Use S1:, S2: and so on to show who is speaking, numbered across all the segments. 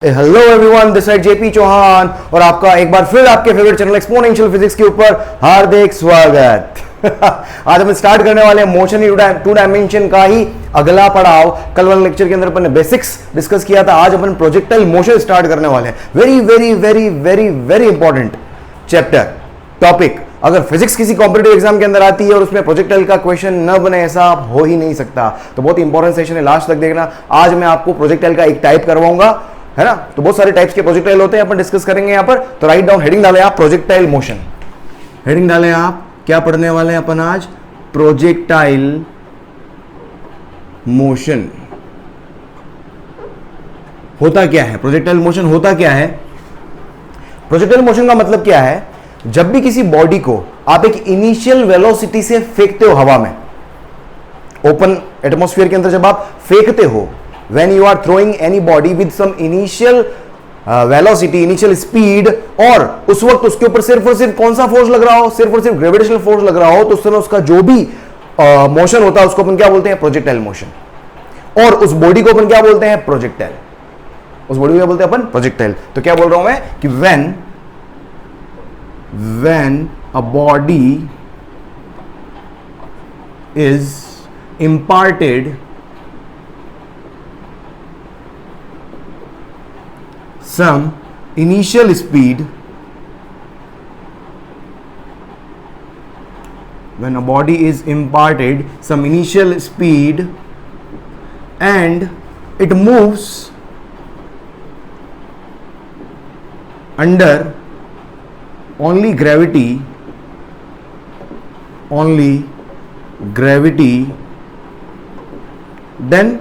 S1: Hello everyone, this side JP Chauhan और आपका एक बार फिर आपके फेवरेट चैनल एक्सपोनेंशियल फिजिक्स के ऊपर हार्दिक स्वागत। आज हम स्टार्ट करने वाले हैं मोशन इन टू डायमेंशन का ही अगला पड़ाव। कल वाले लेक्चर के अंदर अपन ने बेसिक्स डिस्कस किया था, आज अपन प्रोजेक्टाइल मोशन स्टार्ट करने वाले हैं। Very very very very very important chapter topic. अगर फिजिक्स किसी कॉम्पिटिटिव एग्जाम के अंदर आती है और उसमें प्रोजेक्टाइल का क्वेश्चन न बने, ऐसा हो ही नहीं सकता। तो बहुत इंपॉर्टेंट सेशन है, लास्ट तक देखना। आज मैं आपको प्रोजेक्टाइल का एक टाइप करवाऊंगा, है ना। तो बहुत सारे टाइप्स के प्रोजेक्टाइल होते हैं, अपन डिस्कस करेंगे यहां पर। तो राइट डाउन, हेडिंग डालें आप प्रोजेक्टाइल मोशन। हेडिंग डालें आप, क्या पढ़ने वाले हैं अपन आज? Projectile motion. होता क्या है प्रोजेक्टाइल मोशन? होता क्या है प्रोजेक्टाइल मोशन का मतलब क्या है? जब भी किसी बॉडी को आप एक इनिशियल वेलोसिटी से फेंकते हो हवा में, ओपन एटमॉस्फेयर के अंदर जब आप फेंकते हो, when you are throwing any body with some initial velocity, initial speed, और उस वक्त उसके ऊपर सिर्फ और सिर्फ कौन सा फोर्स लग रहा हो? सिर्फ और सिर्फ ग्रेविटेशनल फोर्स लग रहा हो, तो उस समय उसका जो भी मोशन होता है उसको अपन क्या बोलते हैं? Projectile motion. और उस बॉडी को अपन क्या बोलते हैं? प्रोजेक्टाइल। उस बॉडी को क्या बोलते हैं अपन? प्रोजेक्टाइल। तो क्या बोल रहा हूं मैं कि when a body is imparted some initial speed, when a body is imparted some initial speed and it moves under only gravity, then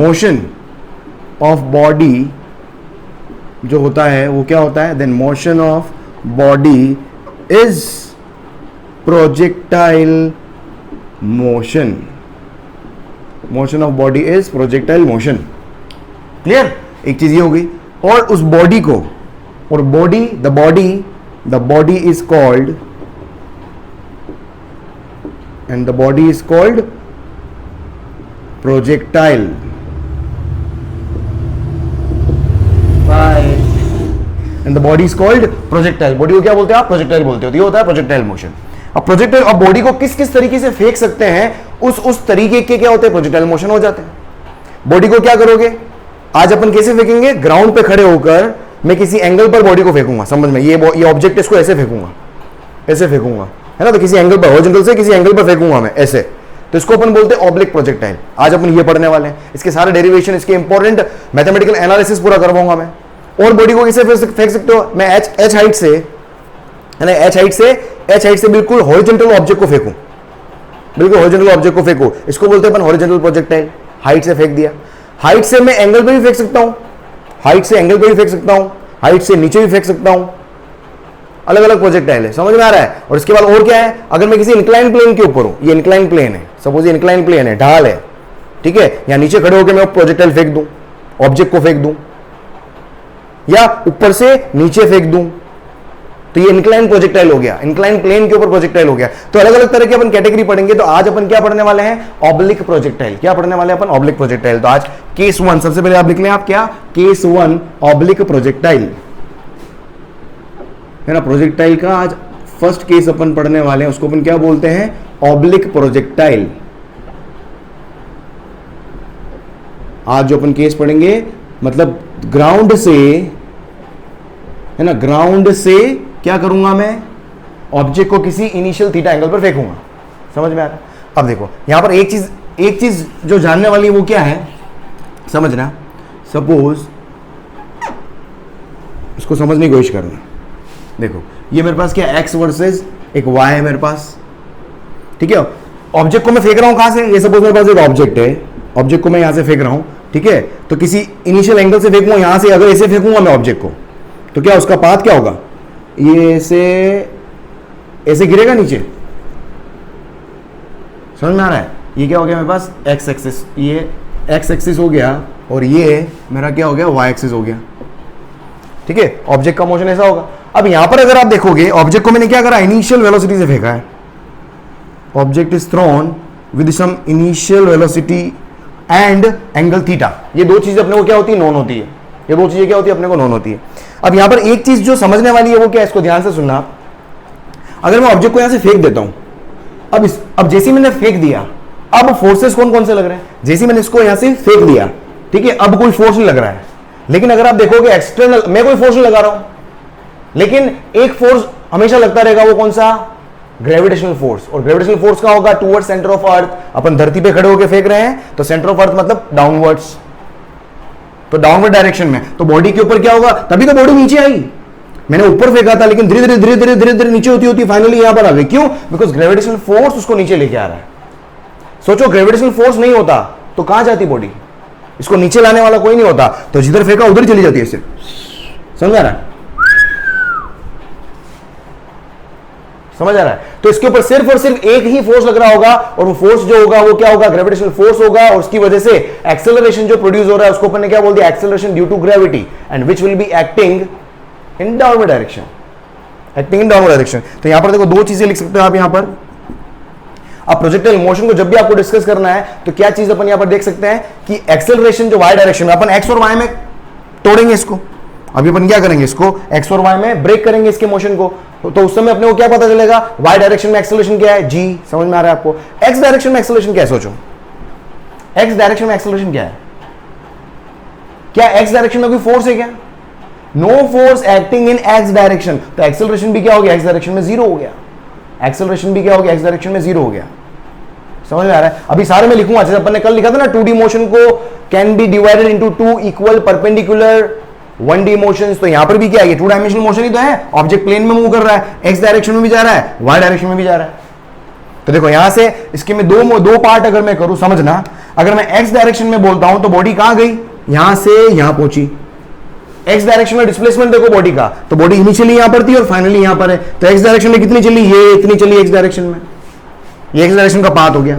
S1: motion of body जो होता है वो क्या होता है? Then motion of body is projectile motion. Motion of body is projectile motion. Clear? एक चीज ये हो गई। और उस बॉडी को, और the body is called, and the body is called projectile. And the body is called projectile। Body को क्या बोलते हैं आप? प्रोजेक्टाइल बोलते हो। ये होता है प्रोजेक्टाइल मोशन। अब प्रोजेक्टाइल, अब बॉडी को किस किस तरीके से फेंक सकते हैं, उस तरीके के क्या होते हैं? प्रोजेक्टाइल मोशन हो जाते हैं। बॉडी को क्या करोगे आज अपन? कैसे फेंकेंगे? ग्राउंड पे खड़े होकर मैं किसी एंगल पर बॉडी को फेंकूंगा। समझ में? ये ऑब्जेक्ट, इसको ऐसे फेंकूंगा, है ना। तो किसी एंगल पर, हॉरिजॉन्टल से किसी एंगल पर फेंकूंगा मैं ऐसे, तो इसको अपन बोलते हैं ऑब्लिक प्रोजेक्टाइल। आज अपन ये पढ़ने वाले हैं, इसके सारे डेरिवेशन, इसके इंपॉर्टेंट मैथमेटिकल एनालिसिस पूरा करवाऊंगा मैं। और बॉडी को किसे फेंक सकते हो? मैं एच हाइट से, है ना, एच हाइट से बिल्कुल हॉरिजॉन्टल ऑब्जेक्ट को फेंकूं, बिल्कुल हॉरिजॉन्टल ऑब्जेक्ट को फेंकूं, इसको बोलते हैं अपन हॉरिजॉन्टल प्रोजेक्टाइल। हाइट से फेंक दिया। हाइट से मैं एंगल पे भी फेंक सकता हूं, हाइट से एंगल पे भी फेंक सकता हूं, हाइट से नीचे भी फेंक सकता हूं। अलग अलग प्रोजेक्टाइल है, समझ में आ रहा है? और इसके बाद और क्या है? अगर मैं किसी इंक्लाइन प्लेन के ऊपर हूं, ये इंक्लाइन प्लेन है, सपोज ये इंक्लाइन प्लेन है, ढाल है, ठीक है, या नीचे खड़े होकर मैं प्रोजेक्टाइल फेंक दूं, ऑब्जेक्ट को फेंक दूं, या ऊपर से नीचे फेंक दूं, तो ये इंक्लाइन प्रोजेक्टाइल हो गया, इंक्लाइन प्लेन के ऊपर प्रोजेक्टाइल हो गया। तो अलग अलग तरह के अपन कैटेगरी पढ़ेंगे। तो आज अपन क्या पढ़ने वाले हैं? Oblique projectile. क्या पढ़ने वाले हैं अपन? Oblique projectile. तो आज केस 1 सबसे पहले आप लिख लें, आप क्या? केस 1 ऑब्लिक प्रोजेक्टाइल, है ना। प्रोजेक्टाइल का आज फर्स्ट केस अपन पढ़ने वाले हैं, उसको अपन क्या बोलते हैं? Oblique projectile. आज जो अपन केस पढ़ेंगे, मतलब ग्राउंड से, है ना, ग्राउंड से क्या करूंगा मैं? ऑब्जेक्ट को किसी इनिशियल थीटा एंगल पर फेंकूंगा। समझ में आ रहा है? अब देखो यहां पर एक चीज जो जानने वाली है वो क्या है, समझना। सपोज इसको समझने की कोशिश करना। देखो ये मेरे पास क्या? एक्स वर्सेस एक वाई है मेरे पास, ठीक है। ऑब्जेक्ट को मैं फेंक रहा हूं कहां से? ये सपोज मेरे पास एक ऑब्जेक्ट है, ऑब्जेक्ट को मैं यहां से फेंक रहा हूं, ठीक है। तो किसी इनिशियल एंगल से फेंकूंगा, यहां से अगर ऐसे फेंकूंगा मैं ऑब्जेक्ट को, तो क्या उसका पाथ क्या होगा? ये ऐसे गिरेगा नीचे। समझ में आ रहा है? ये क्या हो गया मेरे पास? एक्स एक्सिस, ये एक्स एक्सिस हो गया, और ये मेरा क्या हो गया? वाई एक्सिस हो गया, ठीक है। ऑब्जेक्ट का मोशन ऐसा होगा। अब यहां पर अगर आप देखोगे, ऑब्जेक्ट को मैंने क्या करा? इनिशियल वेलोसिटी से फेंका है। object is thrown with some initial velocity and angle theta. ये दो चीजें अपने को क्या होती है, नोन होती है। ये दो चीजें क्या होती है, अपने को नोन होती है। अब यहां पर एक चीज जो समझने वाली है वो क्या है, इसको ध्यान से सुनना। अगर मैं ऑब्जेक्ट को यहां से फेंक देता हूं, अब जैसे मैंने फेंक दिया, अब फोर्सेस कौन कौन से लग रहे हैं, जैसे मैंने इसको यहां से फेंक दिया, ठीक है, अब कोई फोर्स नहीं लग रहा है। लेकिन अगर आप देखोगे एक्सटर्नल, मैं कोई फोर्स नहीं लगा रहा हूं, लेकिन एक फोर्स हमेशा लगता रहेगा, वो कौन सा, ग्रेविटेशनल फोर्स। और ग्रेविटेशनल फोर्स का होगा टुवर्ड्स सेंटर ऑफ अर्थ। अपन धरती पे खड़े होकर फेंक रहे हैं तो सेंटर ऑफ अर्थ मतलब डाउनवर्ड्स, तो डाउनवर्ड डायरेक्शन में, तो बॉडी के ऊपर क्या होगा, तभी तो बॉडी नीचे आई। मैंने ऊपर फेंका था लेकिन धीरे धीरे नीचे होती होती फाइनली यहां पर आ गई। क्यों, बिकॉज ग्रेविटेशनल फोर्स उसको नीचे लेके आ रहा है। सोचो ग्रेविटेशनल फोर्स नहीं होता तो कहां जाती बॉडी, इसको नीचे लाने वाला कोई नहीं होता, तो जिधर फेंका उधर चली जाती है। इससे समझ आ रहा है, समझ आ रहा है। तो इसके ऊपर सिर्फ और सिर्फ एक ही फोर्स लग रहा होगा, और वो फोर्स जो होगा वो क्या होगा, ग्रेविटेशनल फोर्स होगा, और उसकी वजह से एक्सेलरेशन जो प्रोड्यूस हो रहा है उसको अपन ने क्या बोल दिया, acceleration due to gravity, and which will be acting in downward direction, acting in downward direction. तो यहां पर देखो दो चीजें लिख सकते हो आप यहां पर। अब प्रोजेक्टाइल मोशन को जब भी आपको डिस्कस करना है तो क्या चीज अपन यहां पर देख सकते हैं कि एक्सेलरेशन जो वाई डायरेक्शन में, अपन एक्स और वाई में तोड़ेंगे इसको। अभी अपन क्या करेंगे, इसको एक्स और वाई में ब्रेक करेंगे इसके मोशन को, तो उस समय अपने को क्या पता चलेगा, वाई डायरेक्शन में एक्सेलरेशन क्या है, जी। समझ में आ रहा है आपको। एक्स डायरेक्शन में एक्सेलरेशन क्या है, सोचो एक्स डायरेक्शन में एक्सेलरेशन क्या है, क्या एक्स डायरेक्शन में कोई फोर्स है क्या, no force acting in x direction, तो एक्सेलरेशन भी क्या हो गया, एक्स डायरेक्शन में जीरो हो गया। एक्सेलरेशन भी क्या हो गया, एक्स डायरेक्शन में जीरो हो गया। समझ में आ रहा है। अभी सारे में लिखूंगा, जैसे अपन ने कल लिखा था ना, 2D मोशन को can be divided into 2 equal perpendicular 1D motions, तो यहां पर भी क्या है, 2 डायमेंशनल मोशन ही तो है, ऑब्जेक्ट प्लेन में मूव कर रहा है, एक्स डायरेक्शन में भी जा रहा है, वाई डायरेक्शन में भी जा रहा है। तो देखो यहां से इसके में दो पार्ट अगर मैं करूं, समझना, अगर मैं एक्स डायरेक्शन में बोलता हूं तो बॉडी कहां गई, यहां से यहां पहुंची। एक्स डायरेक्शन में डिस्प्लेसमेंट देखो बॉडी का, तो बॉडी इनिशियली यहां पर थी और फाइनली यहां पर है, तो एक्स डायरेक्शन में कितनी चली, ये इतनी चली एक्स डायरेक्शन में, ये एक्स डायरेक्शन का पाथ हो गया।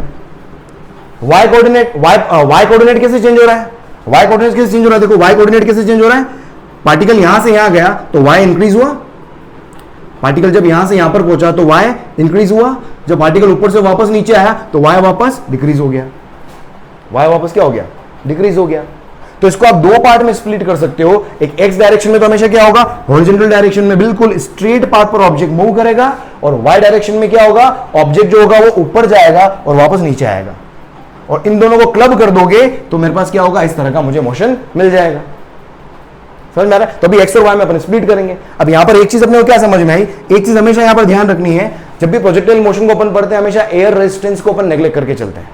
S1: वाई कोऑर्डिनेट कैसे चेंज हो रहा है, वाई कोऑर्डिनेट कैसे चेंज हो रहा है, देखो वाई कोऑर्डिनेट कैसे चेंज हो रहा है, पार्टिकल यहां से यहां गया तो वाई इंक्रीज हुआ, पार्टिकल जब यहां से यहां पर पहुंचा तो वाई इंक्रीज हुआ, जब पार्टिकल ऊपर से वापस नीचे आया तो वाई वापस डिक्रीज हो गया, वाई वापस क्या हो गया, डिक्रीज हो गया। तो इसको आप दो पार्ट में स्प्लिट कर सकते हो, एक एक्स डायरेक्शन में तो हमेशा क्या होगा, हॉरिजॉन्टल डायरेक्शन में बिल्कुल स्ट्रेट पाथ पर ऑब्जेक्ट मूव करेगा, और वाई डायरेक्शन में क्या होगा, ऑब्जेक्ट जो होगा वो ऊपर जाएगा और वापस नीचे आएगा, और इन दोनों को क्लब कर दोगे तो मेरे पास क्या होगा, इस तरह का मुझे मोशन मिल जाएगा। समझ में आ रहा है। तो अभी एक्स और वाई में अपन स्प्लिट करेंगे। अब यहां पर एक चीज अपने को क्या समझ में आई, एक चीज हमेशा यहां पर ध्यान रखनी है, जब भी प्रोजेक्टाइल मोशन को अपन पढ़ते हैं हमेशा एयर रेजिस्टेंस को अपन नेग्लेक्ट करके चलते हैं।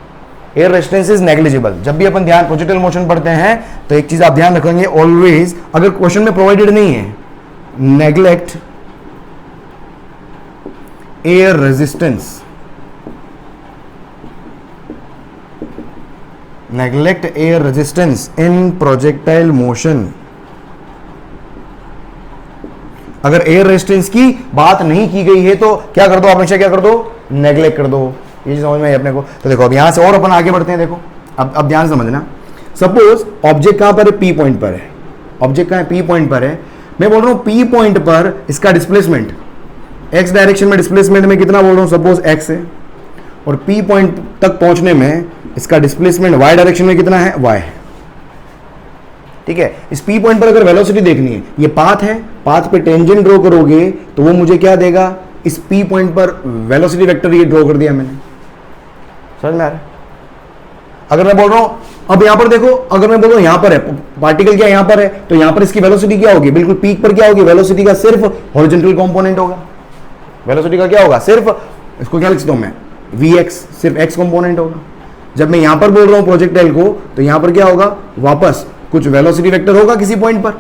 S1: Air resistance is negligible. जब भी अपन ध्यान प्रोजेक्टाइल मोशन पढ़ते हैं तो एक चीज आप ध्यान रखेंगे ऑलवेज, अगर क्वेश्चन में प्रोवाइडेड नहीं है, neglect air resistance, neglect air resistance in projectile motion. अगर एयर रेजिस्टेंस की बात नहीं की गई है तो क्या कर दो, हमेशा क्या कर दो, नेग्लेक्ट कर दो। ये समझ में आई अपने को। तो देखो अब यहां से और अपन आगे बढ़ते हैं। देखो अब ध्यान से समझना, सपोज ऑब्जेक्ट कहां पर है, पी पॉइंट पर है, ऑब्जेक्ट कहां है, पी पॉइंट पर है। मैं बोल रहा हूं पी पॉइंट पर इसका डिस्प्लेसमेंट एक्स डायरेक्शन में, डिस्प्लेसमेंट में कितना बोल रहा हूं, सपोज एक्स है, और पी पॉइंट तक पहुंचने में इसका डिस्प्लेसमेंट वाई डायरेक्शन में कितना है, वाई। ठीक है, इस पी पॉइंट पर अगर वेलोसिटी देखनी है, ये पाथ है, पाथ पे टेंजेंट ड्रॉ करोगे तो वो मुझे क्या देगा, इस पी पॉइंट पर वेलोसिटी वेक्टर ये ड्रॉ कर दिया मैंने। समझ में आ रहा है। अगर मैं बोल रहा हूं, अब यहां पर देखो, अगर मैं बोल रहा हूं यहां पर है पार्टिकल, क्या यहां पर है, तो यहां पर इसकी वेलोसिटी क्या होगी, बिल्कुल पीक पर क्या होगी, वेलोसिटी का सिर्फ हॉरिजॉन्टल कंपोनेंट होगा। वेलोसिटी का क्या होगा, सिर्फ, इसको क्या लिख सकता हूं मैं, vx, सिर्फ x कंपोनेंट होगा। जब मैं यहां पर बोल रहा हूं प्रोजेक्टाइल को, तो यहां पर क्या होगा, वापस कुछ वेलोसिटी वेक्टर होगा किसी पॉइंट पर।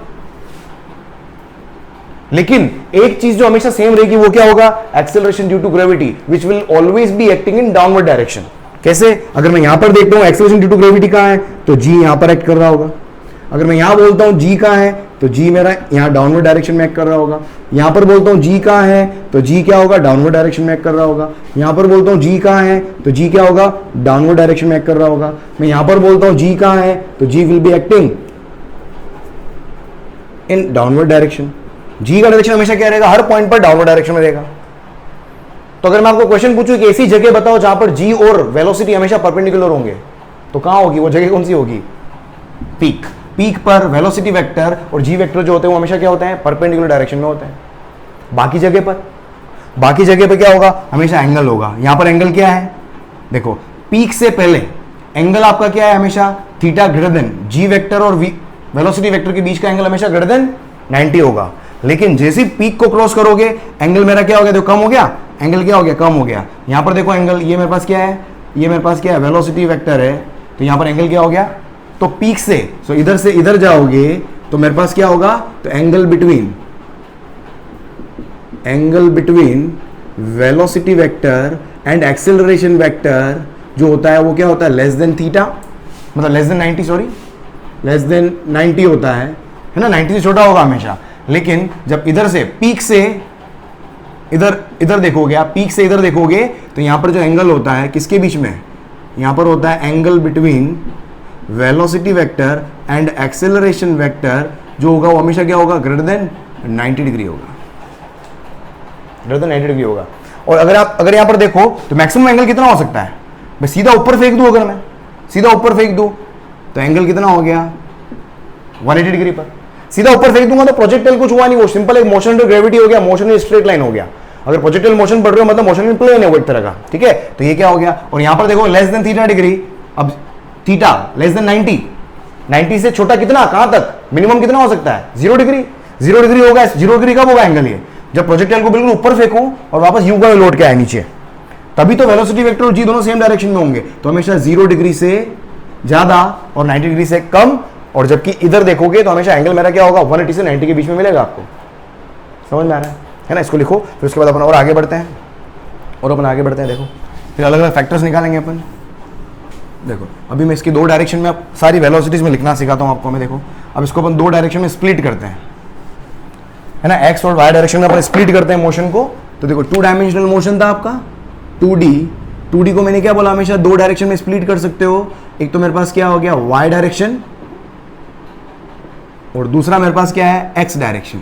S1: लेकिन एक चीज जो हमेशा सेम रहेगी वो क्या होगा, acceleration due to gravity which will always be acting in downward direction. कैसे, अगर मैं यहां पर देखता हूं एक्सेलरेशन ड्यू टू ग्रेविटी कहां है, तो जी यहां पर एक्ट कर रहा होगा। अगर मैं यहां बोलता हूं जी कहां है, तो जी मेरा यहां डाउनवर्ड डायरेक्शन में एक्ट कर रहा होगा। यहां पर बोलता हूं जी कहां है, तो जी क्या होगा, डाउनवर्ड डायरेक्शन में एक्ट कर रहा होगा। यहां पर बोलता हूं जी कहां है, तो जी क्या होगा, डाउनवर्ड डायरेक्शन में एक्ट कर रहा होगा। मैं यहां पर बोलता हूं जी कहां है, तो जी will be acting in downward direction. जी का डायरेक्शन हमेशा क्या रहेगा, हर पॉइंट पर डाउनवर्ड डायरेक्शन में रहेगा। तो अगर मैं आपको क्वेश्चन पूछूं कि ऐसी जगह बताओ जहां पर जी और वेलोसिटी हमेशा परपेंडिकुलर होंगे, तो कहां होगी वो जगह, कौन सी होगी? पीक। पीक पर वेलोसिटी वेक्टर और जी वेक्टर जो होते हैं वो हमेशा क्या होते हैं? परपेंडिकुलर डायरेक्शन में होते हैं। बाकी जगह पर क्या होगा? हमेशा एंगल होगा। यहां पर एंगल क्या है? देखो, पीक से पहले एंगल आपका क्या है? हमेशा थीटा ग्रेटर देन जी वेक्टर और वेलोसिटी वेक्टर के बीच का एंगल हमेशा ग्रेटर देन 90 होगा। लेकिन जैसे पीक को क्रॉस करोगे एंगल मेरा क्या हो गया? देखो कम हो गया, एंगल क्या हो गया? कम हो गया। यहां पर देखो एंगल, ये मेरे पास क्या है? ये मेरे पास क्या है? वेलोसिटी वेक्टर है। तो यहां पर एंगल क्या हो गया? तो पीक से इधर से इधर जाओगे तो मेरे पास क्या होगा? तो angle between velocity vector and acceleration vector जो होता है वो क्या होता है? लेस देन थीटा, मतलब less than 90, sorry less than 90 होता है ना, 90 से छोटा होगा हमेशा। लेकिन जब इधर से पीक से इधर देखोगे आप, पीक से इधर देखोगे तो यहां पर जो एंगल होता है किसके बीच में? यहां पर होता है angle between velocity vector and acceleration vector जो होगा वो हमेशा क्या होगा? ग्रेटर देन 90 डिग्री होगा, ग्रेटर देन 90 डिग्री होगा। और अगर यहां पर देखो तो मैक्सिमम एंगल कितना हो सकता है? मैं सीधा ऊपर फेंक दूं, अगर मैं सीधा ऊपर फेंक दूं तो एंगल कितना हो गया? 180 डिग्री पर। सीधा ऊपर फेंक दूंगा तो प्रोजेक्टाइल कुछ हुआ नहीं, वो सिंपल एक मोशन टू ग्रेविटी हो गया, मोशन इन स्ट्रेट लाइन हो गया। अगर प्रोजेक्टाइल मोशन बढ़ रहे हो मतलब मोशन इन प्लेन है वो एक तरह का, ठीक है। तो ये क्या हो गया? और यहां पर देखो लेस देन थीटा डिग्री, अब थीटा लेस देन 90 से छोटा कितना, कहां तक? मिनिमम कितना हो सकता है? 0 डिग्री। 0 डिग्री होगा। 0 डिग्री कब होगा एंगल? ये जब प्रोजेक्टाइल को बिल्कुल ऊपर फेंकूं और वापस यू का लौट के आए नीचे, तभी तो वेलोसिटी वेक्टर और जी दोनों सेम डायरेक्शन में होंगे। तो हमेशा 0 डिग्री से ज्यादा और 90 डिग्री से कम, और जबकि इधर देखोगे तो हमेशा एंगल मेरा क्या होगा? 180 से 90 के बीच में मिलेगा आपको। समझ में आ रहा है ना? इसको लिखो, फिर उसके बाद अपन और आगे बढ़ते हैं। देखो फिर अलग अलग फैक्टर्स निकालेंगे अपन। देखो अभी मैं इसकी 2 डायरेक्शन में सारी वेलोसिटीज में लिखना सिखाता हूं आपको मैं। देखो अब इसको अपन 2 डायरेक्शन में स्प्लिट करते हैं, है ना, एक्स और वाई डायरेक्शन में अपन स्प्लिट करते हैं मोशन को। तो देखो 2 डायमेंशनल मोशन था आपका 2D को मैंने क्या बोला? हमेशा 2 डायरेक्शन में स्प्लिट कर सकते हो। एक तो मेरे पास क्या हो गया? वाई डायरेक्शन, और दूसरा मेरे पास क्या है? X direction.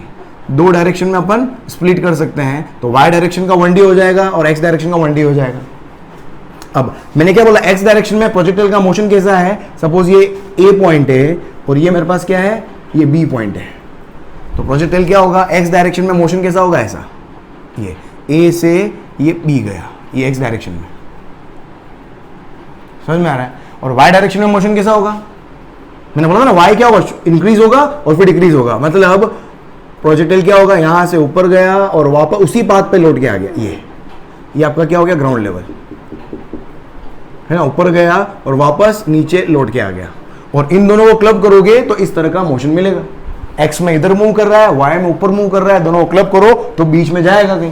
S1: 2 डायरेक्शन में अपन स्प्लिट कर सकते हैं। तो वाई डायरेक्शन का 1D हो जाएगा और एक्स डायरेक्शन का 1D हो जाएगा। अब मैंने क्या बोला? एक्स डायरेक्शन में प्रोजेक्टाइल का मोशन कैसा है? सपोज ये ए पॉइंट है और ये मेरे पास क्या है? ये बी पॉइंट है। तो प्रोजेक्टाइल क्या होगा? एक्स डायरेक्शन में मोशन कैसा होगा? ऐसा, ये ए से ये बी गया, ये एक्स डायरेक्शन में। समझ में आ रहा है? और वाई डायरेक्शन में मोशन कैसा होगा? मैंने बोला था ना, वाई क्या होगा? इंक्रीज होगा और फिर डिक्रीज होगा। मतलब प्रोजेक्टाइल क्या होगा? यहां से ऊपर गया और वापस उसी पाथ पे लौट के आ गया। ये आपका क्या हो गया? ग्राउंड लेवल, है ना, ऊपर गया और वापस नीचे लौट के आ गया। और इन दोनों को क्लब करोगे तो इस तरह का मोशन मिलेगा। एक्स में इधर मूव कर रहा है, वाई में ऊपर मूव कर रहा है, दोनों को क्लब करो तो बीच में जाएगा कहीं।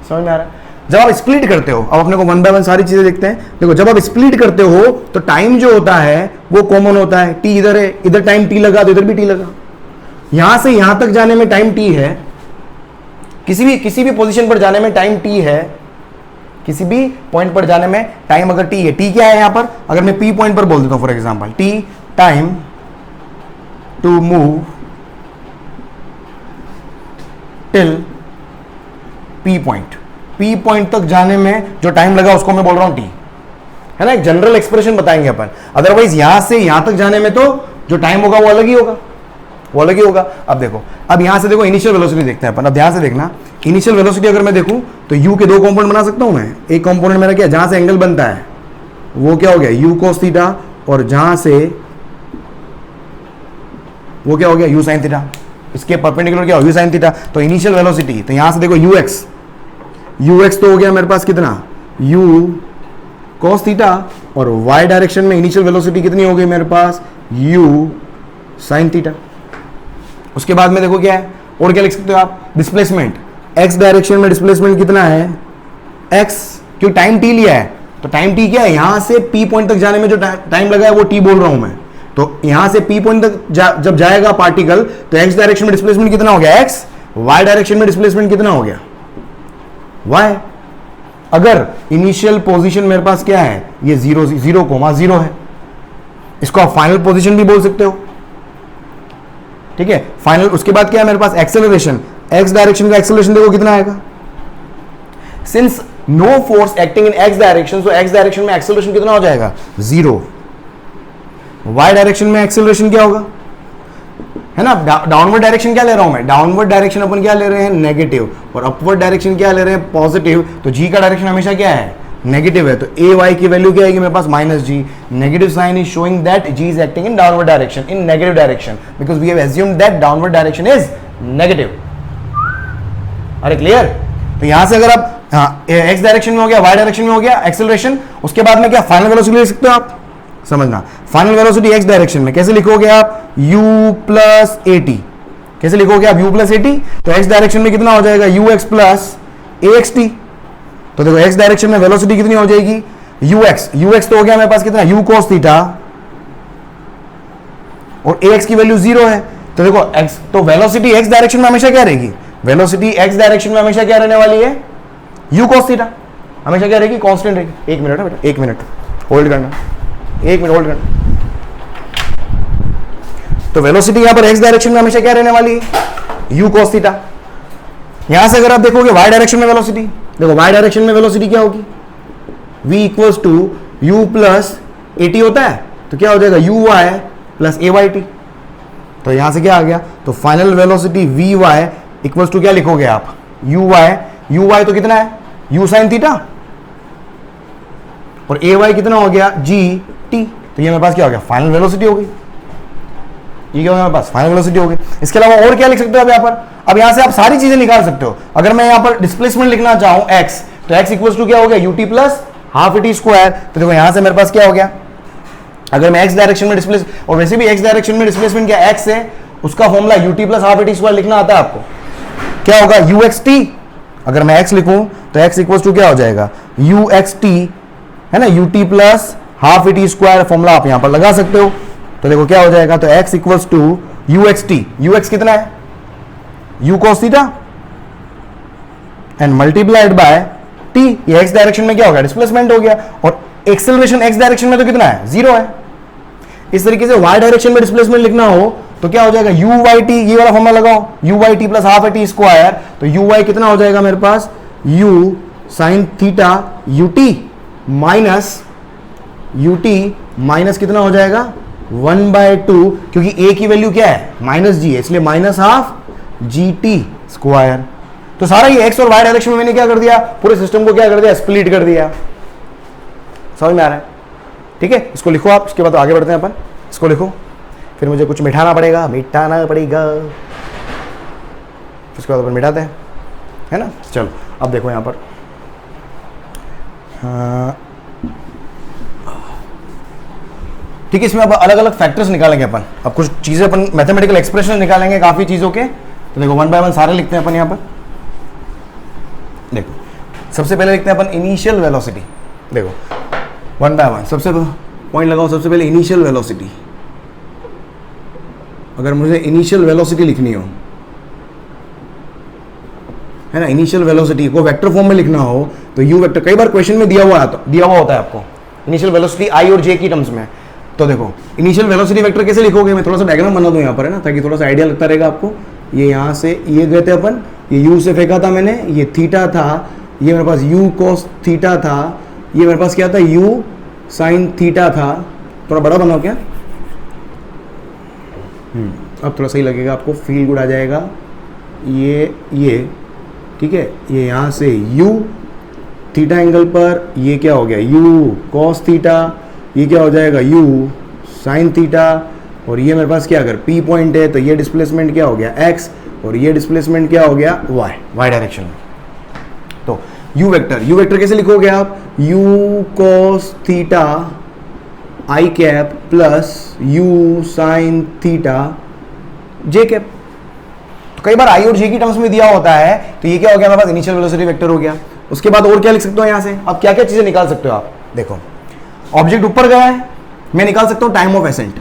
S1: समझ में आ रहा है? जब आप स्प्लिट करते हो, अब अपने को 1 बाय 1 सारी चीजें देखते हैं। देखो जब आप स्प्लिट करते हो तो टाइम जो होता है वो कॉमन होता है। टी इधर है, इधर टाइम टी लगा तो इधर भी टी लगा। यहां से यहां तक जाने में टाइम टी है, किसी भी पोजीशन पर जाने में टाइम टी है, किसी भी पॉइंट पर जाने में टाइम अगर टी है। टी क्या है यहां पर? अगर मैं पी पॉइंट पर बोल देता हूं for example, t time to move till p point. P point तक जाने में जो टाइम लगा उसको मैं बोल रहा हूं टी, है ना। एक जनरल एक्सप्रेशन बताएंगे अपन। अदरवाइज यहां से यहां तक जाने में तो जो टाइम होगा वो अलग ही होगा, अब देखो, अब यहां से देखो इनिशियल वेलोसिटी देखते हैं अपन। अब ध्यान से देखना, इनिशियल वेलोसिटी अगर मैं देखूं तो यू के 2 कंपोनेंट बना सकता हूं मैं। एक कंपोनेंट मेरा क्या, जहां से एंगल बनता है वो क्या हो गया? यू कोस थीटा, और जहां से वो क्या हो गया? You sine theta. इसके परपेंडिकुलर क्या हो? You sign theta. तो इनिशियल वेलोसिटी, तो यहां से देखो यूएक्स तो हो गया मेरे पास कितना? यू कॉस थीटा, और वाई डायरेक्शन में इनिशियल वेलोसिटी कितनी हो गई मेरे पास? You sine theta. उसके बाद में देखो क्या है, और क्या लिख सकते हो आप? डिस्प्लेसमेंट। एक्स डायरेक्शन में डिस्प्लेसमेंट कितना है? एक्स, क्यों? टाइम टी लिया है तो टाइम टी क्या है? यहां से पी पॉइंट तक जाने में जो टाइम लगा है वो टी बोल रहा हूं मैं। तो यहां से पी पॉइंट तक जब जाएगा पार्टिकल तो एक्स डायरेक्शन में डिस्प्लेसमेंट कितना हो गया? एक्स। वाई डायरेक्शन में डिस्प्लेसमेंट कितना हो गया? वाई। अगर इनिशियल पोजीशन मेरे पास क्या है? ये 0,0 है, इसको आप फाइनल पोजीशन भी बोल सकते हो, ठीक है, फाइनल। उसके बाद क्या है मेरे पास? एक्सेलरेशन। एक्स डायरेक्शन का एक्सेलरेशन देखो कितना आएगा। Since no force acting in x direction, so x direction में एक्सेलरेशन कितना हो जाएगा 0। वाई डायरेक्शन में एक्सेलरेशन क्या होगा, है ना, डाउनवर्ड डायरेक्शन क्या ले रहा हूं मैं, डाउनवर्ड डायरेक्शन अपन क्या ले रहे हैं नेगेटिव, और अपवर्ड डायरेक्शन क्या ले रहे हैं पॉजिटिव, तो जी का डायरेक्शन हमेशा क्या है नेगेटिव है, तो ए वाई की वैल्यू क्या आएगी मेरे पास minus g. Negative sign is showing that g is acting in downward direction, in negative direction, because we have assumed that downward direction is negative. अरे क्लियर। तो यहां से अगर आप एक्स डायरेक्शन में हो गया, वाई डायरेक्शन में हो गया एक्सेलरेशन, उसके बाद में क्या फाइनल वेलोसिटी लिख सकते हो आप, समझना फाइनल वेलोसिटी एक्स डायरेक्शन में कैसे लिखोगे आप, u प्लस ए टी, कैसे लिखोगे आप u प्लस ए टी, तो एक्स डायरेक्शन में कितना हो जाएगा ux प्लस ए एक्स टी। तो देखो एक्स डायरेक्शन में वेलोसिटी कितनी हो जाएगी ux तो हो गया मेरे पास कितना u cos थीटा, और ax की वैल्यू 0 है, तो देखो x, तो वेलोसिटी x डायरेक्शन में हमेशा क्या रहेगी, वेलोसिटी x डायरेक्शन में हमेशा क्या रहने वाली है u cos थीटा, हमेशा क्या रहेगी कांस्टेंट रहेगी। 1 मिनट है बेटा, 1 मिनट होल्ड करना, 1 मिनट होल्ड करना। तो वेलोसिटी यहां पर x डायरेक्शन में हमेशा क्या रहने वाली है u cos थीटा। यहां से अगर आप देखोगे y डायरेक्शन में वेलोसिटी, देखो y डायरेक्शन में वेलोसिटी क्या होगी v equals to u plus a t होता है, तो क्या हो जाएगा u y plus a y t. तो यहां से क्या आ गया, तो final velocity v y equals to क्या लिखोगे आप u y तो कितना है u साइन थीटा, और ए वाई कितना हो गया g t, तो ये मेरे पास क्या हो गया फाइनल वेलोसिटी हो गई, ये क्या हो गया मेरे पास फाइनल वेलोसिटी हो गई। इसके अलावा और क्या लिख सकते हो अब यहाँ पर, अब यहां से आप सारी चीजें निकाल सकते हो। अगर मैं यहां पर डिस्प्लेसमेंट लिखना चाहूं x, तो x इक्वल्स टू क्या हो गया ut plus half A T square, तो देखो यहां से मेरे पास क्या हो गया, अगर मैं x डायरेक्शन में डिस्प्लेस, और वैसे भी x डायरेक्शन में डिस्प्लेसमेंट क्या x है, उसका formula ut plus half A T square लिखना आता है आपको, क्या होगा uxt, अगर मैं x लिखूं तो x इक्वल्स टू क्या हो जाएगा uxt, है ना, ut plus half A T square formula आप यहां पर लगा सकते हो, तो देखो क्या हो जाएगा, तो x equals to uxt, ux कितना है u cos theta and multiplied by t, ये x डायरेक्शन में क्या हो गया डिस्प्लेसमेंट हो गया, और एक्सेलरेशन x डायरेक्शन में तो कितना है 0 है। इस तरीके से y डायरेक्शन में डिस्प्लेसमेंट लिखना हो तो क्या हो जाएगा u y t, ये वाला फॉर्मूला लगाओ u y t plus half A T square, तो u y कितना हो जाएगा मेरे पास u sine theta ut minus कितना हो जाएगा 1/2, क्योंकि a की वैल्यू क्या है माइनस जी है, इसलिए minus half G T square. तो सारा ये x और y डायरेक्शन में मैंने क्या कर दिया, पूरे सिस्टम को क्या कर दिया स्प्लिट कर दिया, समझ में आ रहा है, ठीक है। इसको लिखो आप, इसके बाद आगे बढ़ते हैं अपन, इसको लिखो, फिर मुझे कुछ मिटाना पड़ेगा, इसके बाद अपन मिटाते हैं, है ना। चलो अब देखो यहाँ पर, ठीक है, इसमें अब अलग अलग फैक्टर्स निकालेंगे अपन, अब कुछ चीजें अपन मैथमेटिकल एक्सप्रेशन निकालेंगे काफी चीजों के, तो देखो 1 बाय 1 सारे लिखते हैं अपन यहाँ पर। देखो सबसे पहले लिखते हैं अपन इनिशियल वेलोसिटी, देखो 1 बाय 1 सबसे पॉइंट लगाओ, सबसे पहले इनिशियल वेलोसिटी, अगर मुझे इनिशियल वेलोसिटी लिखनी हो, है ना, इनिशियल वेलोसिटी को वेक्टर फॉर्म में लिखना हो तो यू वेक्टर, कई बार क्वेश्चन में दिया हुआ होता है आपको इनिशियल वेलोसिटी आई और जे की टर्म्स में। तो देखो इनिशियल वेलोसिटी वेक्टर कैसे लिखोगे, मैं थोड़ा सा डायग्राम बना दूं यहाँ पर, है ना, ताकि थोड़ा सा आइडिया लगता रहेगा आपको। ये यहाँ से ये गए थे अपन, ये यू से फेंका था मैंने, ये थीटा था, ये मेरे पास यू कोस थीटा था, ये मेरे पास क्या था यू साइन थीटा था। थोड़ा बड़ा बनाओ क्या, अब थोड़ा सही लगेगा आपको, फील गुड आ जाएगा। ये ठीक है, ये यहाँ से u थीटा एंगल पर, ये क्या हो गया u cos थीटा, ये क्या हो जाएगा u साइन थीटा, और ये मेरे पास क्या अगर p पॉइंट है तो ये डिस्प्लेसमेंट क्या हो गया x, और ये डिस्प्लेसमेंट क्या हो गया y डायरेक्शन में। तो u वेक्टर कैसे लिखोगे आप, u cos theta i cap plus u sine theta j cap. तो कई बार आई और जे की टर्म्स में दिया होता है, तो ये क्या हो गया मेरे पास इनिशियल वेलोसिटी वेक्टर हो गया। उसके बाद और क्या लिख सकते हो यहाँ से, अब क्या क्या चीजें निकाल सकते हो आप, देखो ऑब्जेक्ट ऊपर गया है, मैं निकाल सकता हूँ टाइम ऑफ एसेंट,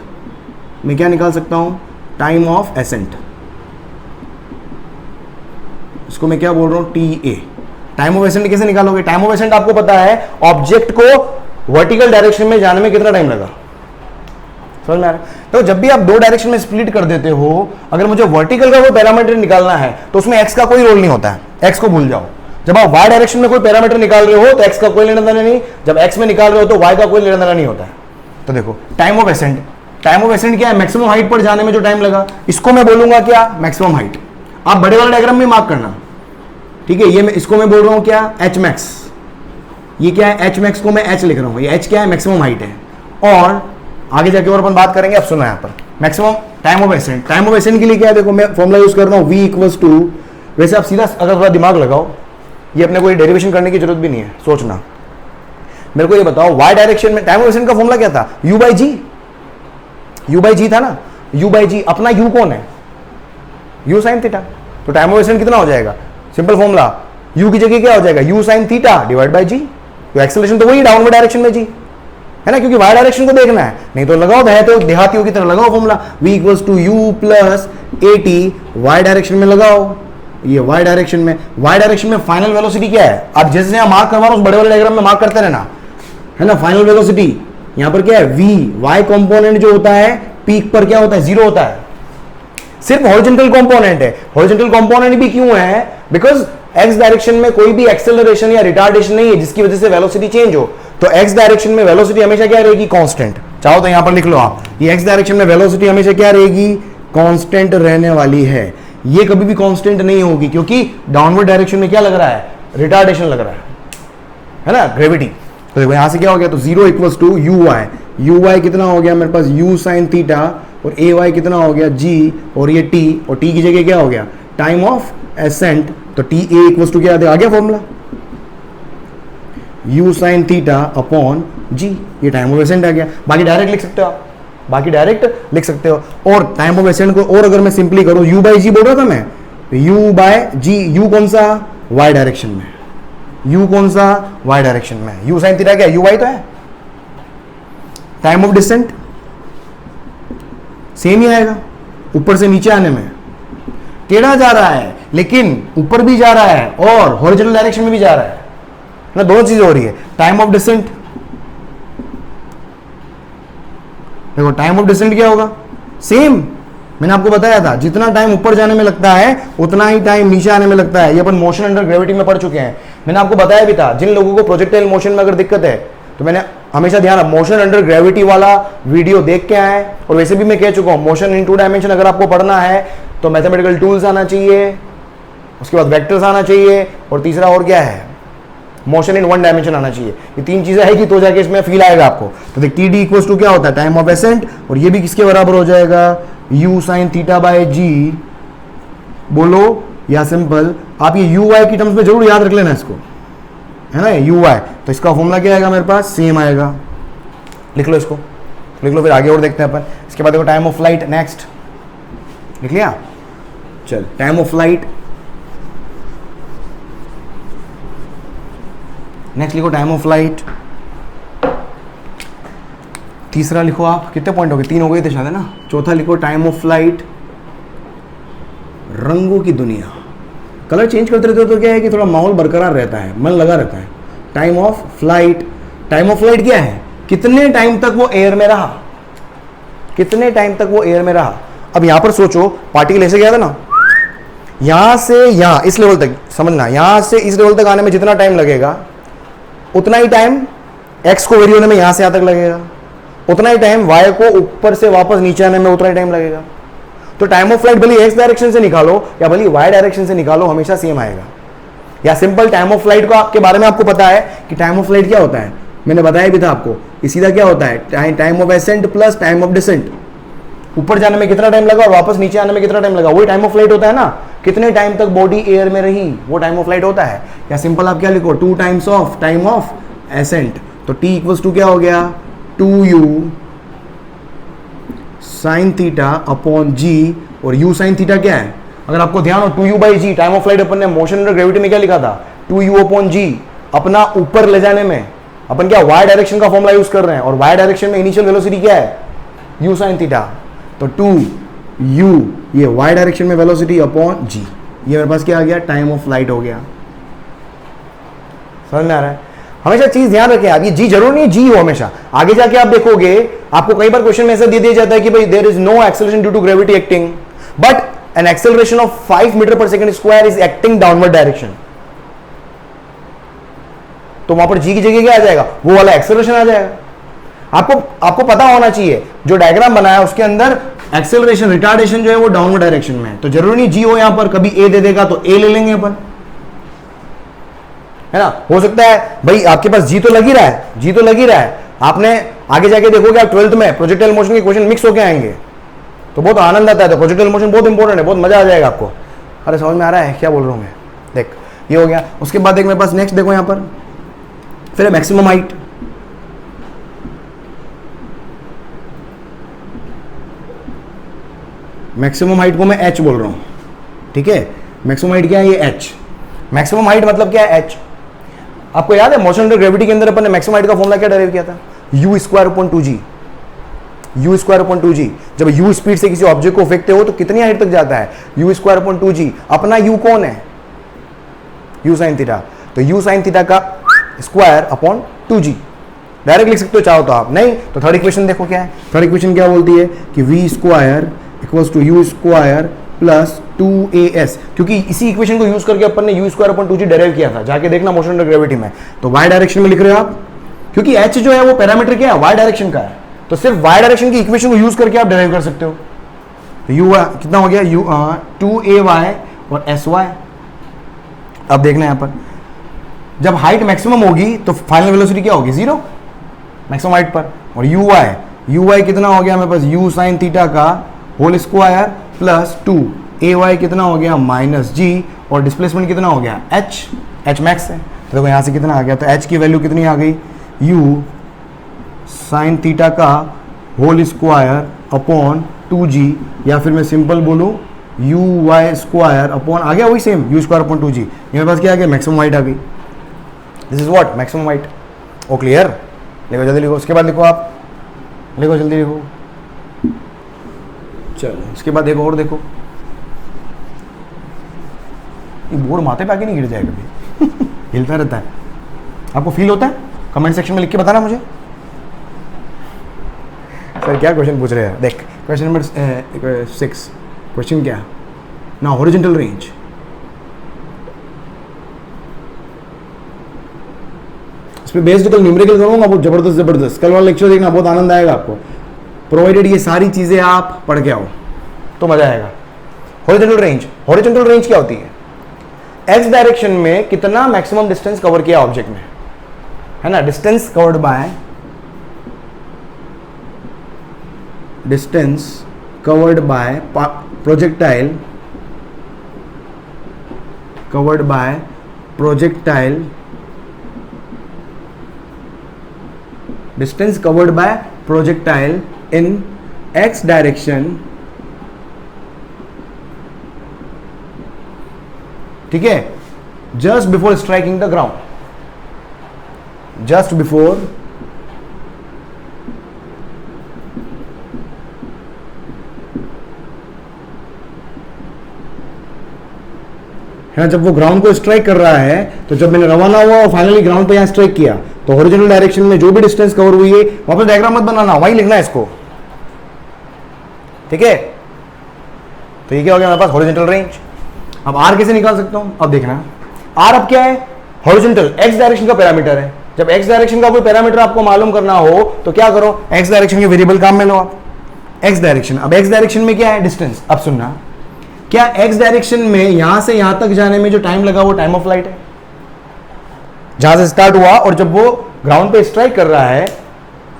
S1: मैं क्या निकाल सकता हूँ टाइम ऑफ एसेंट, इसको मैं क्या बोल रहा हूँ TA। टाइम ऑफ एसेंट कैसे निकालोगे, टाइम ऑफ एसेंट आपको पता है ऑब्जेक्ट को वर्टिकल डायरेक्शन में जाने में कितना टाइम लगा, समझ में आ रहा है। तो जब भी आप दो डायरेक्शन में स्प्लिट कर देते हो, अगर मुझे वर्टिकल का कोई पैरामीटर निकालना है तो उसमें x का कोई रोल नहीं होता है, x को भूल जाओ। जब आप y डायरेक्शन में कोई पैरामीटर निकाल रहे हो तो x का कोई लेना देना नहीं, जब x में निकाल रहे हो तो y का कोई लेना देना नहीं होता है। तो देखो time of accent, time of accent क्या है, मैक्सिमम हाइट पर जाने में जो टाइम लगा, इसको मैं बोलूंगा क्या, मैक्सिमम हाइट। आप बड़े वाले डायग्राम में मार्क करना, ठीक है। ये मैं इसको मैं बोल रहा हूं क्या, एच मैक्स। ये क्या है, एच मैक्स को मैं एच लिख रहा हूं, ये एच क्या है, मैक्सिमम हाइट है। और आगे जाके और अपन बात करेंगे। अब सुनो यहां पर maximum time of accent, time of accent के लिए क्या है, देखो मैं फॉर्मुला यूज कर रहा हूं v इक्वल्स टू, वैसे आप सीधा अगर थोड़ा दिमाग लगाओ, ये अपने को डेरिवेशन करने की जरूरत भी नहीं है, सोचना। मेरे को ये बताओ y डायरेक्शन में टाइम ऑफ एसेंट का फॉर्मुला क्या था, u by g, u by g था ना, u बाई जी। अपना u कौन है, u साइन थीटा। तो टाइम ऑफ एसेंट कितना हो जाएगा, सिंपल फॉर्मुला, u की जगह क्या हो जाएगा, u sine theta divide by g. तो एक्सेलरेशन तो वही डाउनवर्ड डायरेक्शन में जी, है ना, क्योंकि y डायरेक्शन को देखना है। नहीं तो लगाओ, है तो देहातियों की तरह लगाओ formula, v equals to u plus at, y direction में लगाओ। ये y डायरेक्शन में, y डायरेक्शन में फाइनल वेलोसिटी क्या है, आप जैसे यहां मार्क करवा रहा हूं उस बड़े वाले डायग्राम में मार्क करते रहना, है ना। फाइनल वेलोसिटी यहां पर क्या है, v, y कंपोनेंट जो होता है पीक पर क्या होता है, जीरो होता है, सिर्फ हॉरिजॉन्टल कंपोनेंट है। हॉरिजॉन्टल कंपोनेंट भी क्यों है, बिकॉज x डायरेक्शन में कोई भी एक्सेलरेशन या रिटार्डेशन नहीं है जिसकी वजह से वेलोसिटी चेंज हो। तो x डायरेक्शन में वेलोसिटी हमेशा क्या रहेगी, कांस्टेंट। चाहो तो यहां पर लिख लो आप, ये x डायरेक्शन में वेलोसिटी हमेशा क्या रहेगी, कांस्टेंट रहने वाली है। ये कभी भी कांस्टेंट नहीं होगी, क्योंकि डाउनवर्ड डायरेक्शन में क्या लग रहा है, रिटार्डेशन लग रहा है ना, ग्रेविटी। तो देखो यहां से क्या हो गया, तो 0 इक्वल्स टू यू वाई कितना हो गया मेरे पास, u साइन थीटा, और ए वाई कितना हो गया, g, और ये t, और t की जगह क्या हो गया, टाइम ऑफ एसेंट। तो टी ए इक्वल्स टू क्या आ गया formula, u sine theta upon g, ये टाइम ऑफ एसेंट आ गया। बाकी डायरेक्ट लिख सकते हो आप, बाकी डायरेक्ट लिख सकते हो। और टाइम ऑफ एसेंट को और अगर मैं सिंपली करूं, u बाई जी बोल रहा था मैं, u बाय जी, u कौन सा, y डायरेक्शन में, u कौन सा, y डायरेक्शन में, u साइन थीटा क्या है, u y तो है। टाइम ऑफ डिसेंट सेम ही आएगा, ऊपर से नीचे आने में टेढ़ा जा रहा है, लेकिन ऊपर भी जा रहा है और हॉरिजॉन्टल डायरेक्शन में भी जा रहा है ना, दोनों चीजें हो रही है। टाइम ऑफ डिसेंट, देखो टाइम ऑफ डिसेंट क्या होगा, सेम मैंने आपको बताया था, जितना टाइम ऊपर जाने में लगता है उतना ही टाइम नीचे आने में लगता है। ये अपन मोशन अंडर ग्रेविटी में पढ़ चुके हैं, मैंने आपको बताया भी था। जिन लोगों को प्रोजेक्टाइल मोशन में अगर दिक्कत है तो मैंने हमेशा ध्यान, मोशन अंडर ग्रेविटी वाला वीडियो देख के आए। और वैसे भी मैं कह चुका हूं, मोशन इन 2 डायमेंशन अगर आपको पढ़ना है तो मैथमेटिकल टूल्स आना चाहिए, उसके बाद वेक्टर्स आना चाहिए, और तीसरा और क्या है, मोशन इन 1 डायमेंशन आना चाहिए। ये 3 चीजें है कि तो जाके इसमें फील आएगा आपको। तो देख टी डी इक्वल्स टू क्या होता है, टाइम ऑफ एसेंट, और ये भी किसके बराबर हो जाएगा, u साइन थीटा बाय जी, बोलो, या सिंपल आप ये u y की टर्म्स में जरूर याद रख लेना इसको, है ना, u y। तो इसका फॉर्मूला क्या आएगा मेरे पास, सेम आएगा, लिख लो इसको, लिख लो, फिर आगे और देखते हैं अपन। इसके बाद देखो टाइम ऑफ फ्लाइट, नेक्स्ट लिख लिया, चल टाइम ऑफ फ्लाइट, नेक्स्ट लिखो टाइम ऑफ फ्लाइट। तीसरा लिखो आप, कितने पॉइंट हो गए, 3 हो गए थे शायद, है ना। चौथा लिखो टाइम ऑफ फ्लाइट, रंगों की दुनिया। कलर चेंज करते रहते हो तो क्या है कि थोड़ा माहौल बरकरार रहता है, मन लगा रहता है। Time of flight, time of flight क्या है, कितने टाइम तक वो एयर में रहा, कितने टाइम तक वो एयर में रहा। अब यहां पर सोचो, पार्टिकल ऐसे गया था ना, यहां से यहां इस लेवल तक, समझना, यहां से इस लेवल तक आने में जितना टाइम लगेगा उतना ही टाइम एक्स को वेरी होने में यहां से यहां तक लगेगा, उतना ही टाइम वाई को ऊपर से वापस नीचे आने में उतना ही टाइम लगेगा। तो टाइम ऑफ फ्लाइट भले एक्स डायरेक्शन से निकालो या भले वाई डायरेक्शन से निकालो, हमेशा सेम आएगा। या सिंपल टाइम ऑफ फ्लाइट को आपके बारे में आपको पता है कि टाइम ऑफ फ्लाइट क्या होता है, मैंने बताया भी था आपको। ये सीधा क्या होता है, time of ascent plus time of descent. ऊपर जाने में कितना टाइम लगा और वापस नीचे आने में कितना टाइम लगा, वही टाइम ऑफ फ्लाइट होता है ना। कितने टाइम तक बॉडी एयर में रही, वो टाइम ऑफ फ्लाइट होता है। या सिंपल आप क्या लिखो, 2 times of time of ascent. तो t इक्वल्स टू क्या हो गया, 2u sine theta upon g, और u साइन थीटा क्या है, अगर आपको ध्यान हो 2u by g, time of flight अपन ने मोशन अंडर ग्रेविटी में क्या लिखा था, 2u अपॉन g। अपना ऊपर ले जाने में अपन क्या y डायरेक्शन का फॉर्मूला यूज कर रहे हैं, और y डायरेक्शन में इनिशियल वेलोसिटी क्या है, u साइन थीटा। तो 2u ये y डायरेक्शन में वेलोसिटी अपॉन g, ये मेरे पास क्या आ गया, टाइम ऑफ फ्लाइट हो गया। समझ में आ रहा है। हमेशा चीज ध्यान रखें आप, ये जी जरूर नहीं जी हो हमेशा। आगे जाके आप देखोगे, आपको कई बार क्वेश्चन में ऐसा दे दिया जाता है कि भाई there is no acceleration due to gravity acting, but an acceleration of 5 metre per second square is acting downward direction. तो वहां पर जी की जगह क्या आ जाएगा, वो वाला एक्सेलरेशन आ जाएगा। आपको पता होना चाहिए जो डायग्राम बनाया उसके अंदर एक्सेलरेशन रिटार्डेशन जो है वो डाउनवर्ड डायरेक्शन में है, तो जरूरी नहीं जी हो यहां पर, कभी ए दे देगा तो ए ले लेंगे अपन, है ना। हो सकता है भाई आपके पास जी तो लग ही रहा है, जी तो लग ही रहा है, आपने आगे जाके देखोगे आप 12th में प्रोजेक्टाइल मोशन के क्वेश्चन मिक्स होके आएंगे तो बहुत आनंद आता है। तो प्रोजेक्टाइल मोशन बहुत इंपॉर्टेंट है, बहुत मजा आ जाएगा आपको। अरे समझ में आ रहा है क्या बोल रहा हूं मैं, देख ये हो गया। उसके बाद देख मेरे पास नेक्स्ट देखो यहां पर फिर मैक्सिमम हाइट, मैक्सिमम हाइट को मैं एच बोल रहा हूं, ठीक है। मैक्सिमम हाइट क्या है, ये एच। मैक्सिमम हाइट मतलब क्या है, एच। आपको याद है मोशन अंडर ग्रेविटी के अंदर अपन ने मैक्सिमम हाइट का फॉर्मूला क्या डेराइव किया था, u square upon 2g, u square upon 2g। जब u स्पीड से किसी ऑब्जेक्ट को फेंकते हो तो कितनी हाइट तक जाता है, u स्क्वायर अपॉन 2g। अपना u कौन है, u साइन थीटा, तो u साइन थीटा का स्क्वायर अपॉन 2g डायरेक्ट लिख सकते हो चाहो तो आप, नहीं तो थर्ड इक्वेशन देखो क्या है। थर्ड इक्वेशन क्या बोलती है कि v square equals to u square plus 2as, क्योंकि इसी इक्वेशन को यूज करके अपन ने u square upon 2g derive किया था, जाके देखना मोशन अंडर ग्रेविटी में। तो y डायरेक्शन में लिख रहे हो आप, क्योंकि h जो है वो पैरामीटर क्या है, y डायरेक्शन का है, तो सिर्फ y डायरेक्शन की इक्वेशन को यूज करके आप डेराइव कर सकते हो। तो u कितना हो गया, 2ay और sy। अब देखना यहां पर जब हाइट मैक्सिमम होगी तो फाइनल वेलोसिटी क्या होगी, 0 मैक्सिमम हाइट पर। और uy कितना हो गया मेरे पास, u साइन थीटा का होल स्क्वायर प्लस 2ay कितना हो गया माइनस g, और डिस्प्लेसमेंट कितना हो गया h मैक्स है। तो देखो यहाँ से कितना आ गया, तो h की वैल्यू कितनी आ गई, u साइन थीटा का होल स्क्वायर अपॉन 2g, या फिर मैं सिंपल बोलूँ uy स्क्वायर अपॉन आ गया वही same u square upon 2g। मेरे पास क्या आ गया, मैक्सिमम हाइट आ गई। This is what maximum height. Oh clear, लिखो जल्दी लिखो। उसके बाद लिखो आप, लिखो जल्दी लिखो। चलो इसके बाद देखो और देखो, ये बोर्ड माथे पे आके नहीं गिर जाए कभी हिलता रहता है, आपको फील होता है? कमेंट सेक्शन में लिख के बताना मुझे। सर क्या क्वेश्चन पूछ रहे हैं, देख क्वेश्चन नंबर 6। क्वेश्चन क्या ना, हॉरिजॉन्टल रेंज। इस पे बेस्ड कल न्यूमेरिकल करूंगा बहुत जबरदस्त। कल वाला लेक्चर देखना, बहुत आनंद आएगा आपको, प्रोवाइडेड ये सारी चीजें आप पढ़ के आओ तो मजा आएगा। हॉरिजॉन्टल रेंज क्या होती है, एक्स डायरेक्शन में कितना मैक्सिमम डिस्टेंस कवर किया ऑब्जेक्ट ने, है ना। Distance covered by projectile distance covered by projectile in x direction, ठीक है, just before striking the ground, just before है ना, जब वो ग्राउंड को स्ट्राइक कर रहा है, तो जब मैंने रवाना हुआ और फाइनली ग्राउंड पे यहां स्ट्राइक किया, तो हॉरिजॉन्टल डायरेक्शन में जो भी डिस्टेंस कवर हुई है, वापस डायग्राम मत बनाना, वहीं लिखना है इसको, ठीक है। तो ये क्या हो गया मेरे पास, हॉरिजॉन्टल रेंज। अब आर कैसे निकाल सकता हूं, अब देखना आर अब क्या है, हॉरिजॉन्टल एक्स डायरेक्शन का पैरामीटर है। जब एक्स डायरेक्शन का कोई पैरामीटर आपको मालूम करना हो तो क्या करो, एक्स डायरेक्शन के वेरिएबल काम में लो आप, एक्स डायरेक्शन। अब एक्स डायरेक्शन में क्या है, डिस्टेंस। अब सुनना, क्या एक्स डायरेक्शन में यहां से यहां तक जाने में जो टाइम लगा वो टाइम ऑफ फ्लाइट है, जहां से स्टार्ट हुआ और जब वो ग्राउंड पे स्ट्राइक कर रहा है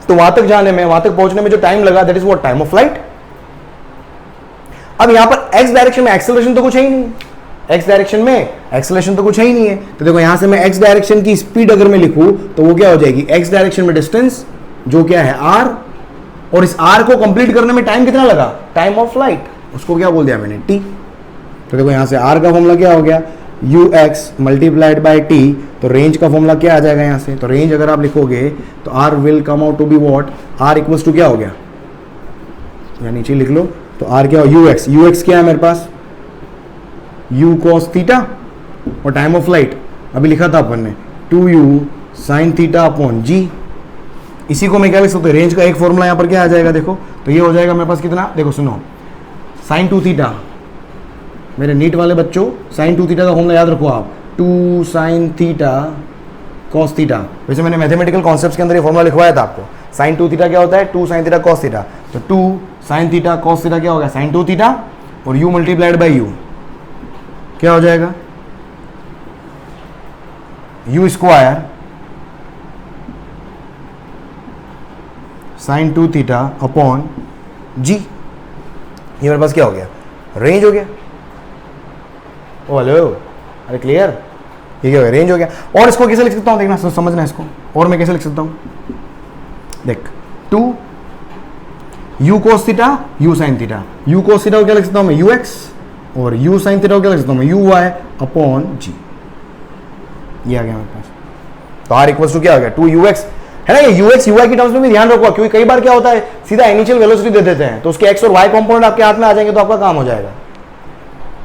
S1: तो वहां तक जाने में, वहां तक पहुंचने में जो टाइम लगा, that is what, time of flight. अब यहां पर एक्स डायरेक्शन में एक्सेलरेशन तो कुछ है ही नहीं, एक्स डायरेक्शन में एक्सेलरेशन तो कुछ है ही नहीं है। तो देखो यहां से मैं एक्स डायरेक्शन की स्पीड अगर मैं लिखूं तो वो क्या हो जाएगी, एक्स डायरेक्शन में डिस्टेंस जो क्या है आर, और इस आर को कंप्लीट करने में टाइम कितना लगा, टाइम ऑफ फ्लाइट, उसको क्या बोल दिया मैंने, टी। तो देखो यहां से आर का फॉर्मूला क्या हो गया, you x multiplied by T. तो रेंज का फॉर्मूला क्या आ जाएगा यहां से, तो रेंज अगर आप लिखोगे तो r will come out to be what, r equals to क्या हो गया, या नीचे लिख लो, तो आर क्या हो, यू एक्स क्या है मेरे पास, यू कॉस थीटा, और टाइम ऑफ फ्लाइट अभी लिखा था अपन ने 2u साइन थीटा अपॉन जी। इसी को मैं क्या लिख सकता हूँ, रेंज का एक फॉर्मूला यहां पर क्या आ जाएगा, देखो तो ये हो जाएगा मेरे पास कितना, देखो सुनो, साइन 2 थीटा, मेरे नीट वाले बच्चों साइन 2 थीटा का फॉर्मूला याद रखो आप, 2 साइन थीटा कॉस थीटा। वैसे मैंने मैथमेटिकल कॉन्सेप्ट्स के अंदर ये फॉर्मूला लिखवाया था आपको। साइन 2 थीटा क्या होता है? 2 साइन थीटा कॉस थीटा। तो 2 साइन थीटा कॉस थीटा क्या होगा? साइन 2 थीटा, और u मल्टीप्लाइड बाई यू क्या हो जाएगा? u square sine 2 theta upon g. ये मेरे पास क्या हो गया? रेंज हो गया। ओ हेलो, अरे क्लियर? ये क्या हो गया? रेंज हो गया। और इसको कैसे लिख सकता हूं? देखना, समझना इसको। और मैं कैसे लिख सकता हूं? देख, 2 u cos theta u sin theta. u cos theta को क्या लिख सकता हूं मैं? ux, और u sin थीटा को क्या लिख सकता हूं मैं? uy upon g। ये आ गया मेरे पास। तो r इक्वल्स टू क्या हो गया? 2ux है ना। ये ux uy की टर्म्स में भी ध्यान रखो, क्योंकि कई बार क्या होता है, सीधा इनिशियल वेलोसिटी दे देते हैं, तो उसके x और y कंपोनेंट आपके हाथ में आ जाएंगे तो आपका काम हो जाएगा।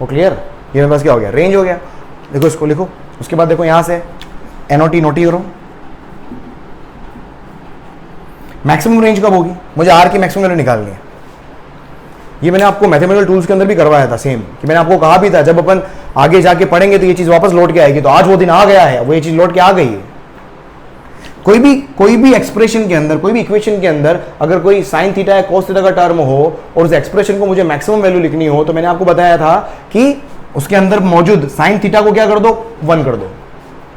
S1: वो क्लियर? ये मेरे पास क्या हो गया? रेंज हो गया। देखो इसको लिखो। उसके बाद देखो यहां से एनओटी नोटी करो। मैक्सिमम रेंज कब होगी? मुझे आर की मैक्सिमम वैल्यू निकालनी है। ये मैंने आपको मैथमेटिकल टूल्स के अंदर भी करवाया था सेम, कि मैंने आपको कहा भी था जब अपन आगे जाके पढ़ेंगे तो ये चीज वापस लौट के आएगी। तो आज वो दिन आ गया है, वो ये चीज लौट के आ गई है। कोई भी एक्सप्रेशन के अंदर, कोई भी इक्वेशन के अंदर अगर कोई साइन थीटा या कॉस थीटा का टर्म हो और उस एक्सप्रेशन को मुझे मैक्सिमम वैल्यू लिखनी हो, तो मैंने आपको बताया था कि उसके अंदर मौजूद साइन थीटा को क्या कर दो? 1 कर दो।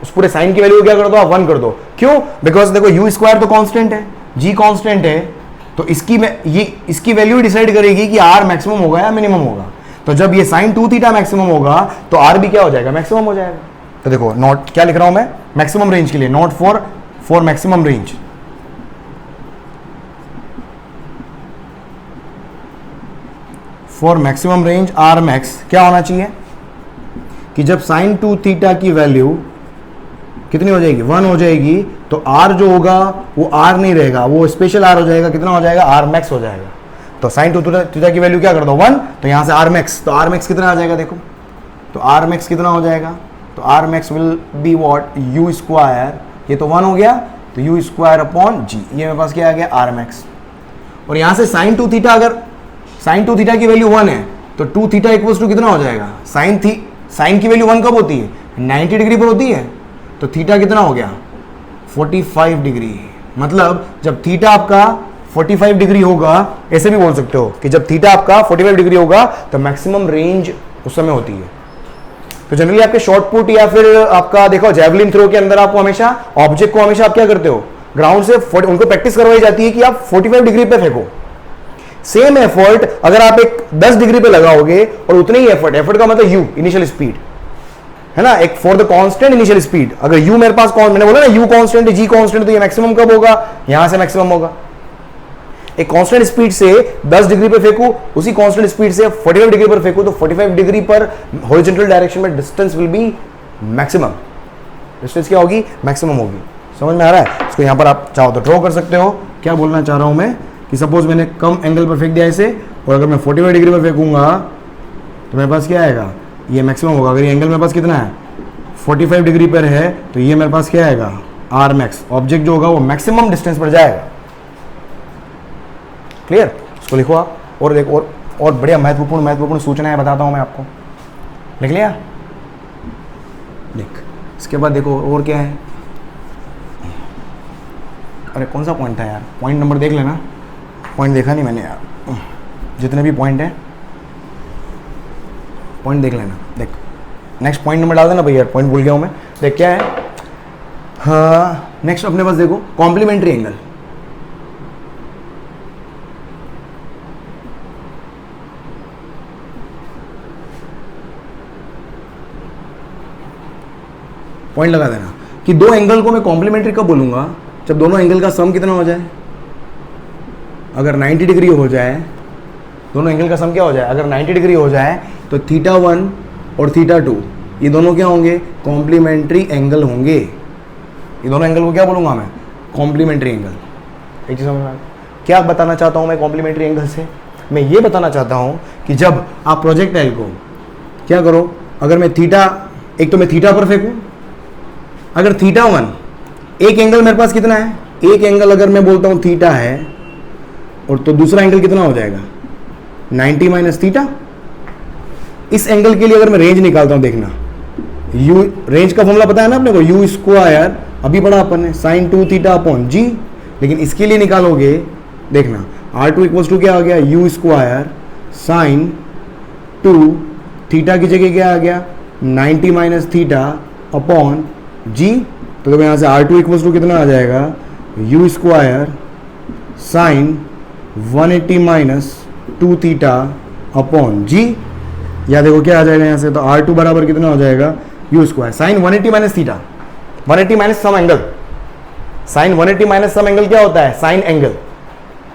S1: उस पूरे साइन की वैल्यू को क्या कर दो? आप 1 कर दो। क्यों? बिकॉज देखो यू स्क्वायर तो कांस्टेंट है, जी कांस्टेंट है, तो इसकी वैल्यू डिसाइड करेगी कि आर मैक्सिमम होगा या मिनिमम होगा। तो जब ये साइन 2 थीटा मैक्सिमम होगा तो आर भी क्या हो जाएगा? मैक्सिमम हो जाएगा। तो देखो, नॉट क्या लिख रहा हूं मैं? मैक्सिमम रेंज के लिए, not for maximum range. For maximum range R max क्या होना चाहिए कि जब साइन 2 थीटा की वैल्यू कितनी हो जाएगी? 1 हो जाएगी, तो आर जो होगा वो आर नहीं रहेगा, वो स्पेशल आर हो जाएगा। कितना हो जाएगा? आर मैक्स हो जाएगा। तो साइन 2 थीटा की वैल्यू क्या कर दो? 1, तो यहां से आर मैक्स। तो आर मैक्स कितना आ जाएगा? देखो, तो आर मैक्स कितना हो जाएगा? तो R max will be what? You square, ये तो 1 हो गया, तो यू स्क्वायर अपॉन जी। ये मेरे पास क्या आ गया? R max. और यहां से साइन 2 थीटा, अगर साइन 2 थीटा की वैल्यू 1 है तो 2 थीटा इक्वल्स टू कितना हो जाएगा? साइन की वैल्यू 1 कब होती है? 90 डिग्री पर होती है। तो थीटा कितना हो गया? 45 डिग्री। मतलब जब थीटा आपका 45 डिग्री होगा, ऐसे भी बोल सकते हो कि जब थीटा आपका 45 डिग्री होगा तो मैक्सिमम रेंज उस समय होती है। तो जनरली आपके शॉर्ट पुट या फिर आपका देखो जैवलिन थ्रो के अंदर आपको हमेशा ऑब्जेक्ट को हमेशा आप क्या करते हो? ग्राउंड से उनको प्रैक्टिस करवाई जाती है कि आप 45 डिग्री पे फेंको। सेम एफर्ट अगर आप एक 10 डिग्री पे लगाओगे और उतने ही एफर्ट का मतलब यू इनिशियल स्पीड है ना, एक for the constant initial speed. अगर यू मेरे पास मैंने बोला ना यू कांस्टेंट है, जी कांस्टेंट, तो ये मैक्सिमम कब होगा? यहां से मैक्सिमम होगा। एक कांस्टेंट स्पीड से 10 डिग्री पर फेंकू, उसी कांस्टेंट स्पीड से 45 डिग्री पर फेंकू, तो 45 डिग्री पर हॉरिजॉन्टल डायरेक्शन में distance will be maximum. Distance क्या होगी? मैक्सिमम होगी। समझ में आ रहा है? इसको यहां पर आप चाहो तो ड्रॉ कर सकते हो। क्या बोलना चाह रहा हूं मैं कि सपोज मैंने कम एंगल पर फेंक दिया इसे, और अगर मैं 45 डिग्री पर फेंकूंगा तो मेरे पास क्या आएगा? ये मैक्सिमम होगा। अगर ये एंगल मेरे पास कितना है? 45 डिग्री पर है, तो ये मेरे पास क्या आएगा? R max. ऑब्जेक्ट जो होगा वो मैक्सिमम डिस्टेंस पर जाएगा। क्लियर? इसको लिखो आप। और देखो, और बढ़िया महत्वपूर्ण सूचनाएं बताता हूं मैं आपको। लिख लिया? देख, इसके बाद देखो और क्या है। अरे कौन सा पॉइंट था यार? पॉइंट नंबर देख लेना। पॉइंट देखा नहीं मैंने यार। जितने भी पॉइंट है पॉइंट देख लेना। देख, नेक्स्ट पॉइंट नंबर डाल देना भैया, पॉइंट भूल गया हूं मैं। देख क्या है? हाँ, नेक्स्ट अपने पास देखो कॉम्प्लीमेंट्री एंगल। पॉइंट लगा देना कि दो एंगल को मैं कॉम्प्लीमेंट्री कब बोलूंगा? जब दोनों एंगल का सम कितना हो जाए? अगर 90 डिग्री हो जाए, दोनों एंगल का सम क्या हो जाए? अगर 90 डिग्री हो जाए तो थीटा 1 और थीटा 2 ये दोनों क्या होंगे? कॉम्प्लीमेंट्री एंगल होंगे। ये दोनों एंगल को क्या बोलूंगा मैं? Complementary angle. एक चीज समझ में? क्या बताना चाहता हूं मैं कॉम्प्लीमेंट्री एंगल से? मैं ये बताना चाहता हूं कि जब आप प्रोजेक्टाइल को क्या करो, अगर मैं थीटा, एक तो मैं थीटा पर फेंकूं, अगर थीटा 1, एक एंगल मेरे पास कितना है? एक एंगल अगर मैं बोलता हूं थीटा है, और तो दूसरा एंगल कितना हो जाएगा? 90 माइनस थीटा। इस एंगल के लिए अगर मैं रेंज निकालता हूं, देखना, यू रेंज का फॉर्मूला पता है ना अपने को? यू स्क्वायर अभी पढ़ा अपन ने साइन 2 थीटा अपॉन जी, लेकिन इसके लिए निकालोगे, देखना R2 इक्वल्स टू क्या आ गया, यू स्क्वायर साइन 2 थीटा की जगह क्या आ गया 90 माइनस थीटा अपॉन जी। तो देखो यहाँ से R2 इक्वल्स टू कितना आ जाएगा, u square sine 180 minus 2 theta upon g, या देखो क्या आ जाएगा यहाँ से, तो R2 बराबर कितना हो जाएगा, u square sine 180 minus theta, 180 minus some angle, sine 180 minus some angle क्या होता है, साइन एंगल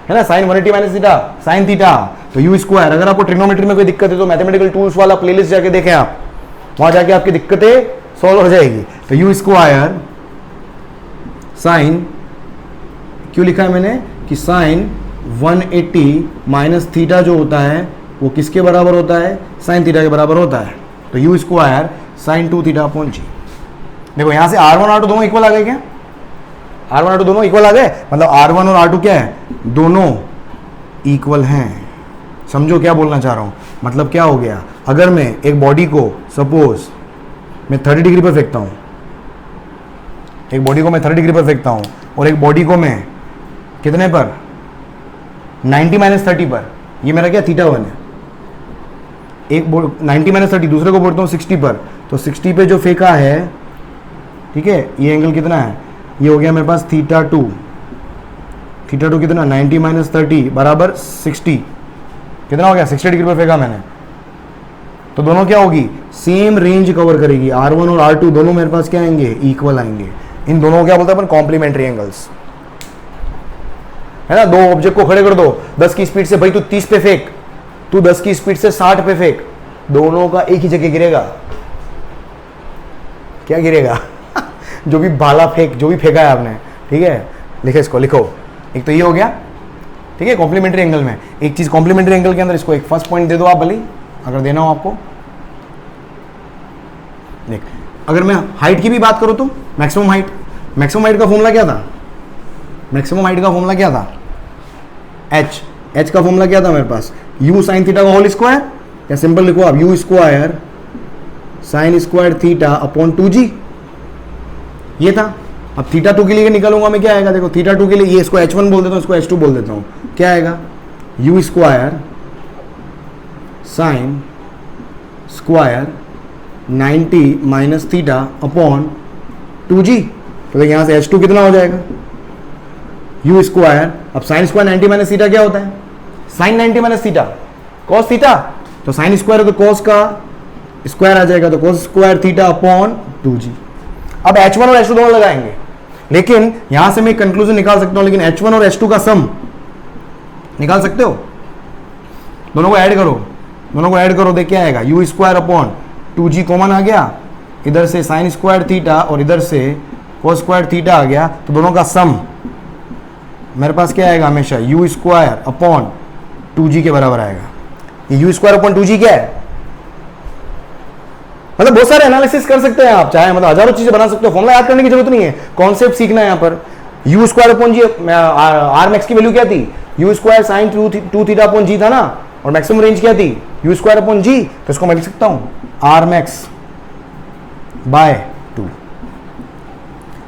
S1: है ना, sine 180 minus theta sine theta, तो यू स्क्वायर। अगर आपको ट्रिग्नोमेट्री में कोई दिक्कत है तो मैथमेटिकल टूल्स वाला प्लेलिस्ट जाके देखें आप, वहां जाके आपकी दिक्कतें सॉल्व हो जाएगी। तो यू स्क्वायर साइन, क्यों लिखा है मैंने कि साइन 180 माइनस थीटा जो होता है वो किसके बराबर होता है, साइन थीटा के बराबर होता है। तो u square sine 2 theta upon g. देखो यहां से R1 और R2 दोनों इक्वल आ गए क्या, R1 और R2 दोनों इक्वल आ गए, मतलब R1 और R2 क्या है, दोनों इक्वल हैं। समझो क्या बोलना चाह रहा हूं, मतलब क्या हो गया, अगर मैं एक बॉडी को सपोज मैं 30 डिग्री पर फेंकता हूं, एक बॉडी को मैं 30 डिग्री पर फेंकता हूं और एक बॉडी को मैं कितने पर 90 माइनस 30 पर, ये मेरा क्या थीटा 1 है, एक 90 माइनस 30, दूसरे को बोलता हूँ 60 पर, तो 60 पे जो फेंका है, ठीक है, ये एंगल कितना है, ये हो गया मेरे पास थीटा 2, थीटा 2 कितना 90 माइनस 30 बराबर 60, कितना हो गया 60 डिग्री पर फेंका मैंने, तो दोनों क्या होगी, सेम रेंज कवर करेगी, R1 और R2 दोनों मेरे पास क्या आएंगे, इक्वल आएंगे। इन दोनों को क्या बोलते हैं अपन, कॉम्प्लीमेंट्री एंगल्स, है ना। दो ऑब्जेक्ट को खड़े कर दो 10 की स्पीड से, भाई तू 30 पे फेंक, तू 10 की स्पीड से 60 पे फेंक, दोनों का एक ही जगह गिरेगा, क्या गिरेगा जो भी भाला फेंक, जो भी फेंका है आपने, ठीक है, लिखो इसको, लिखो, एक तो ये हो गया, ठीक है, कॉम्प्लीमेंट्री एंगल में। एक चीज कॉम्प्लीमेंट्री एंगल के अंदर इसको एक फर्स्ट पॉइंट दे दो आप भले, अगर देना हो आपको। देख, अगर मैं हाइट की भी बात करूं तो मैक्सिमम हाइट, मैक्सिमम हाइट का फॉर्मूला क्या था, मैक्सिमम हाइट का फॉर्मूला क्या था, एच, एच का फॉर्मूला क्या था मेरे पास, यू साइन थीटा का होल स्क्वायर, या सिंपल लिखो आप you square sine square theta upon 2g, ये था। अब थीटा 2 के लिए निकालूंगा मैं, क्या आएगा, देखो थीटा 2 के लिए, ये इसको h1 बोल देता हूँ, इसको h2 बोल देता हूँ, क्या आएगा, u square sine square 90 minus theta upon 2g। तो देखिए यहाँ से h2 कितना हो जाएगा, यू स्क्वायर, अब साइन स्क्वायर 90 माइनस थीटा क्या होता है, sine 90 minus theta cos theta, तो साइन स्क्वायर है तो कॉस का स्क्वायर आ जाएगा, तो cos square theta upon 2g। अब h1 और h2 दोनों लगाएंगे, लेकिन यहां से मैं कंक्लूजन निकाल सकता हूं, लेकिन h1 और h2 का सम निकाल सकते हो, दोनों को ऐड करो, दोनों को ऐड करो, देख क्या आएगा, u square upon 2g common आ गया, इधर से साइन स्क्वायर थीटा और इधर से कोस स्क्वायर थीटा आ गया, तो दोनों का सम मेरे पास क्या आएगा, हमेशा यू स्क्वायर अपॉन 2g के बराबर आएगा। ये यू स्क्वायर अपॉन 2g क्या है, मतलब बहुत सारे एनालिसिस कर सकते हैं आप, चाहे मतलब हजारों चीजें बना सकते हो, फॉर्मूला याद करने की जरूरत नहीं है, कॉन्सेप्ट सीखना है यहाँ पर। U square upon g, R max की वैल्यू क्या थी, u square sine 2 theta upon g था ना, और मैक्सिमम रेंज क्या थी, यू स्क्वायर अपॉन जी, तो इसको मैं लिख सकता हूं आर मैक्स बाय 2,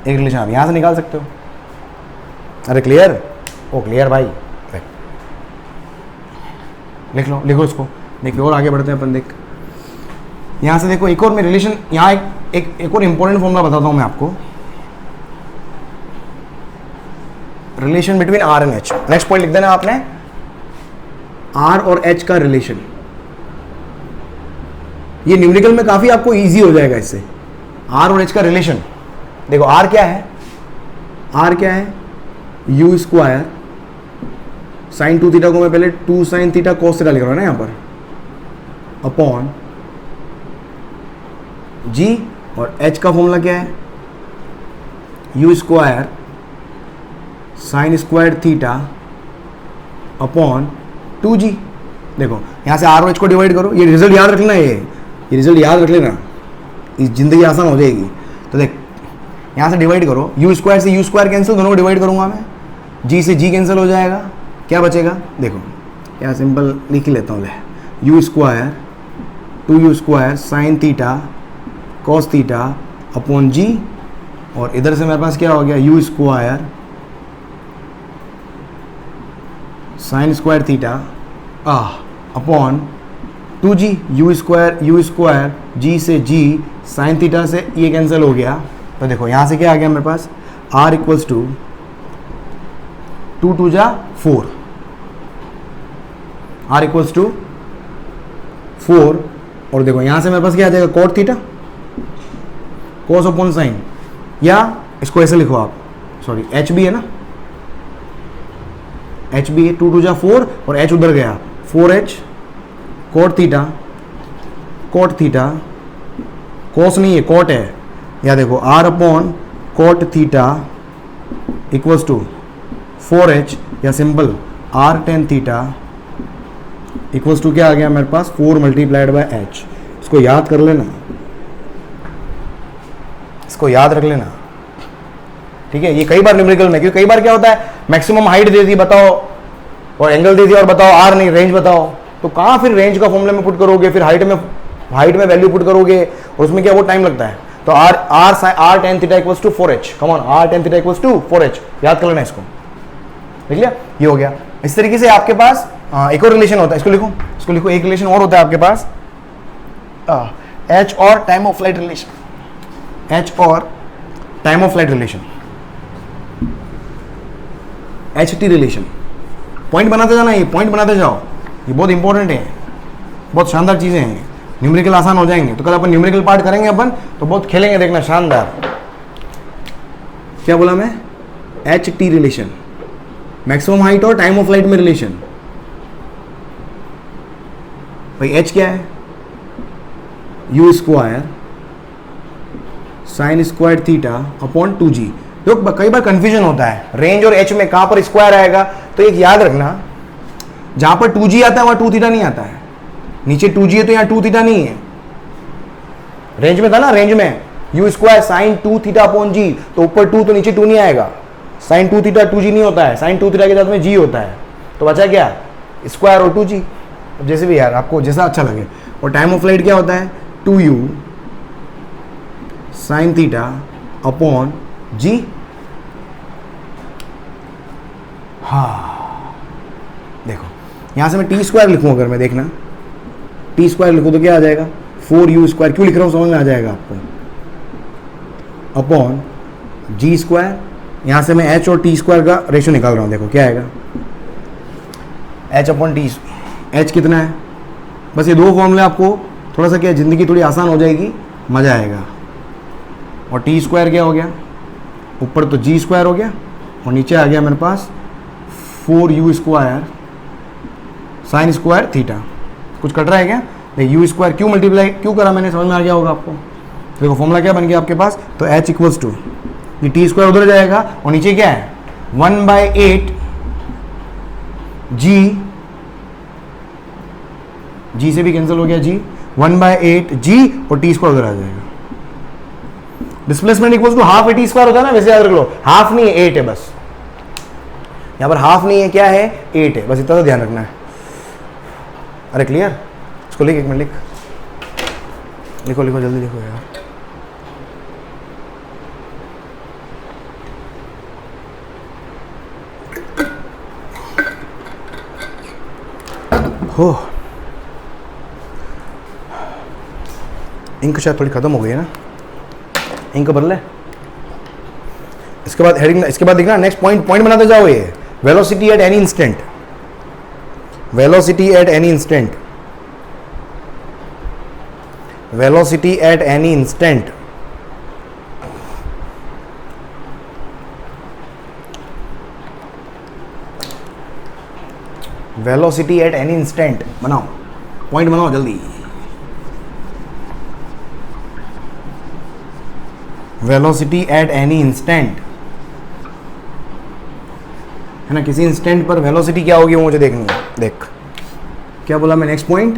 S1: एक रिलेशन आप यहां से निकाल सकते हो। अरे क्लियर, ओ क्लियर भाई, लिख लो, लिखो इसको, देखिए और आगे बढ़ते हैं अपन। देख यहां से देखो, एक और मैं रिलेशन, यहां एक और इंपॉर्टेंट फॉर्मूला बताता हूं मैं आपको, relation between r and h. Next point लिख देना आपने, आर और एच का रिलेशन, ये न्यूमेरिकल में काफी आपको इजी हो जाएगा इससे। आर और एच का रिलेशन देखो, आर क्या है, आर क्या है, यू स्क्वायर साइन 2 थीटा को मैं पहले 2 साइन थीटा कॉस थीटा लिख रहा हूं ना यहां पर, अपॉन जी, और एच का फॉर्मूला क्या है, you square sine square theta upon 2g। देखो यहां से आर और एच को डिवाइड करो, ये रिजल्ट याद रख लेना, ये रिजल्ट याद रख लेना, इस जिंदगी आसान हो जाएगी। तो देख यहां से डिवाइड करो, यू स्क्वायर से यू स्क्वायर कैंसिल, दोनों को डिवाइड करूंगा मैं, जी से जी कैंसिल हो जाएगा, क्या बचेगा, देखो क्या सिंपल लिख लेता हूँ, ले u square 2u square sine theta cos theta upon g, और इधर से मेरे पास क्या हो गया, u square sine square theta upon 2g, u square g से जी साइन थीटा से ये कैंसिल हो गया। तो देखो यहाँ से क्या आ गया मेरे पास, r इक्वल्स टू 2 जा 4, r इक्वल्स टू 4। और देखो यहाँ से मेरे पास क्या आ जाएगा, cot theta cos upon sine, या इसको ऐसे लिखो आप, सॉरी एच भी है ना, एच भी है, 2 जा 4 और एच उधर गया 4h कॉट थीटा कोस नहीं है कॉट है, या देखो r upon cot theta equals to 4h, या simple r tan theta equals to क्या आ गया मेरे पास, 4 मल्टीप्लाइड बाय h। इसको याद कर लेना, इसको याद रख लेना, ठीक है। ये कई बार न्यूमेरिकल में, क्योंकि कई बार क्या होता है, मैक्सिमम हाइट दे दी बताओ और एंगल दे दिया और बताओ आर नहीं, रेंज बताओ, तो कहाँ फिर रेंज का फॉर्मूले में पुट करोगे, फिर हाइट में वैल्यू पुट करोगे और उसमें क्या वो टाइम लगता है। तो r tan theta equals to 4h, come on, r tan theta equals to 4h, याद कर लेना इसको, देख लिया, ये हो गया। इस तरीके से आपके पास एक और रिलेशन होता है, इसको लिखो, एक रिलेशन और होता है आपके पास, h और time of flight relation, h और time of flight relation, HT relation. Point बनाते जाना, ये पॉइंट बनाते जाओ, ये बहुत इंपॉर्टेंट है, बहुत शानदार चीजें हैं, न्यूमेरिकल आसान हो जाएंगे। तो कल अपन न्यूमेरिकल पार्ट करेंगे अपन, तो बहुत खेलेंगे, देखना शानदार। क्या बोला मैं, HT रिलेशन, मैक्सिमम हाइट और टाइम ऑफ फ्लाइट में रिलेशन। भाई H क्या है, you square sine square theta upon 2g। तो कई बार कंफ्यूजन होता है रेंज और एच में कहां पर स्क्वायर आएगा, तो एक याद रखना, जहां पर 2g आता है वहां 2 थीटा नहीं आता है, नीचे 2g है तो यहां 2 थीटा नहीं है। रेंज में था ना, रेंज में u square sine 2 theta upon g, तो ऊपर 2 तो नीचे 2 नहीं आएगा, साइन 2 थीटा 2g नहीं होता है, साइन 2 थीटा के साथ में g होता है, तो बचा क्या, स्क्वायर और 2g, जैसे भी यार आपको जैसा अच्छा लगे। और टाइम ऑफ फ्लाइट क्या होता है, 2u साइन थीटा अपॉन जी। हाँ देखो यहां से मैं टी स्क्वायर लिखूं, अगर मैं देखना टी स्क्वायर लिखूं तो क्या आ जाएगा, 4u स्क्वायर, क्यों लिख रहा हूं समझ में आ जाएगा आपको, अपॉन जी स्क्वायर। यहां से मैं h और टी स्क्वायर का रेशियो निकाल रहा हूं, देखो क्या आएगा, h अपॉन टी, h कितना है, बस ये दो फॉर्मूले आपको थोड़ा सा क्या जिंदगी थोड़ी आसान हो जाएगी, मजा आएगा। और टी स्क्वायर क्या हो गया, ऊपर तो जी स्क्वायर हो गया और नीचे आ गया मेरे पास 4u square sine square theta. कुछ कट रहा है क्या, देखिए यू स्क्वायर क्यों मल्टीप्लाई क्यों करा मैंने, समझ में आ गया होगा आपको। देखो फॉर्मूला क्या बन गया आपके पास, तो h इक्वल्स टू ये टी स्क्वायर उधर जाएगा और नीचे क्या है 1/8 जी से भी कैंसिल हो गया, जी 1/8 जी और टी स्क्वायर उधर आ जाएगा। Displacement equals to half t square होता है ना, वैसे याद रख लो, हाफ नहीं है 8 है बस, यहां पर हाफ नहीं है, क्या है 8 है, बस इतना तो ध्यान रखना है। अरे क्लियर, इसको लिख, एक मिनट लिखो जल्दी लिखो यार। हो इंक शायद थोड़ी खत्म हो गई है ना, इंक बदल ले। इसके बाद हेडिंग, इसके बाद देखना नेक्स्ट पॉइंट बनाते जाओ। ये velocity at any instant, velocity at any instant, velocity at any instant. Velocity at any instant बनाओ, पॉइंट बनाओ जल्दी। वेलोसिटी एट एनी इंस्टेंट है ना, किसी इंस्टेंट पर वेलोसिटी क्या होगी वो मुझे देखनी है। देख क्या बोला मैं, नेक्स्ट पॉइंट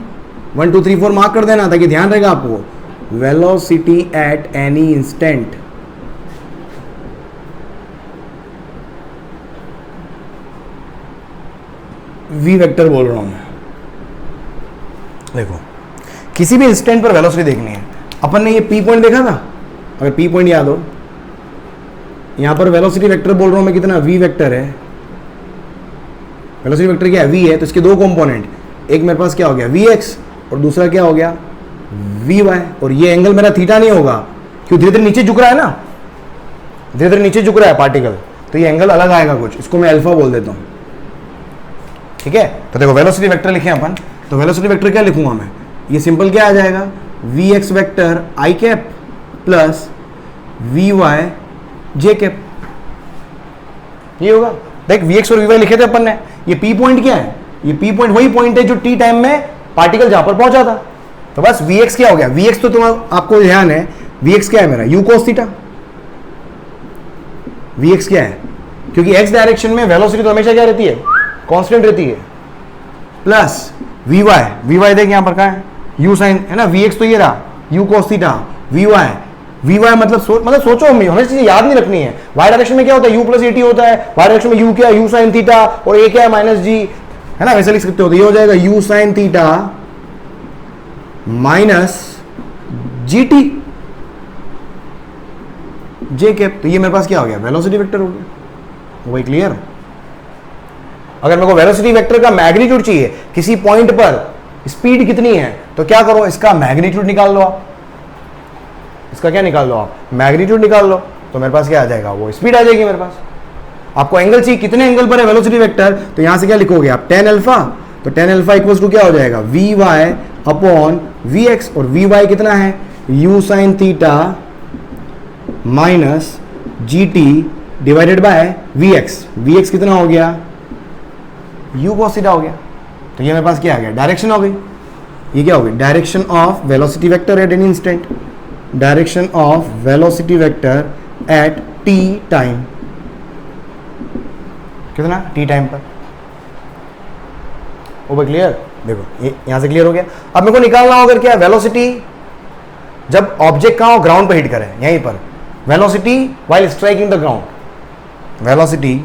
S1: 1 2 3 4 मार्क कर देना ताकि ध्यान रहेगा आपको। Velocity at any instant, v vector बोल रहा हूं मैं। देखो किसी भी इंस्टेंट पर वेलोसिटी देखनी है, अपन ने ये पी पॉइंट देखा था, अगर पी पॉइंट याद हो, यहां पर वेलोसिटी वेक्टर बोल रहा हूं मैं कितना, v वेक्टर है। वेलोसिटी वेक्टर क्या है, v है, तो इसके दो कंपोनेंट, एक मेरे पास क्या हो गया vx और दूसरा क्या हो गया vy। और ये एंगल मेरा थीटा नहीं होगा, क्यों, धीरे धीरे नीचे झुक रहा है ना, धीरे धीरे नीचे झुक रहा है पार्टिकल, तो ये एंगल अलग आएगा कुछ, इसको मैं अल्फा बोल देता हूं। ठीक है, तो देखो वेलोसिटी वेक्टर लिखे अपन, तो वेलोसिटी वेक्टर क्या लिखूंगा मैं, ये सिंपल क्या आ जाएगा, vx vector i cap plus vy j cap, ये होगा। देख vx और vy लिखे थे अपन ने, ये p पॉइंट क्या है, ये p पॉइंट वही पॉइंट है जो t टाइम में पार्टिकल जहां पर पहुंचा था, तो बस vx क्या हो गया, vx तो तुम आपको ध्यान है, vx क्या है मेरा u cos थीटा, vx क्या है, क्योंकि x डायरेक्शन में वेलोसिटी तो हमेशा क्या रहती है, कांस्टेंट रहती है, प्लस vy देख यहां पर क्या है, u sin है ना, vx तो ये रहा u cos थीटा, vy मतलब सोचो, हमें चीजें याद नहीं रखनी है। y डायरेक्शन में क्या होता है, u प्लस at होता है, y डायरेक्शन में u क्या है, u sin थीटा, और a क्या है माइनस g, है ना, वैसे लिख सकते हो, तो ये हो जाएगा u sin theta minus gt j cap, तो ये मेरे पास क्या हो गया, वेलोसिटी वेक्टर हो गया। वही क्लियर। अगर मेरे को वेलोसिटी वेक्टर का मैग्नीट्यूड चाहिए, किसी पॉइंट पर स्पीड कितनी है, तो क्या करो, इसका मैग्नीट्यूड निकाल लो आप, इसका क्या निकाल लो आप, मैग्नीट्यूड निकाल लो, तो मेरे पास क्या आ जाएगा, वो स्पीड आ जाएगी मेरे पास। आपको एंगल चाहिए, कितने एंगल पर है वेलोसिटी वेक्टर, तो यहां से क्या लिखोगे आप, tan अल्फा, तो tan अल्फा इक्वल्स टू क्या हो जाएगा, vy अपॉन vx, और vy कितना है, u sin theta minus gt divided by vx कितना हो गया, u cos थीटा हो गया। तो ये मेरे पास क्या आ गया, डायरेक्शन हो गई, ये क्या हो गई, direction of velocity vector eight any instant, direction of velocity vector eight t time, कितना, t टाइम पर। ओवर क्लियर, देखो ये यहां से क्लियर हो गया। अब मेरे को निकालना हो अगर क्या, वेलोसिटी जब ऑब्जेक्ट कहां हो, ग्राउंड पे हिट करे, यहीं पर, velocity while striking the ground, velocity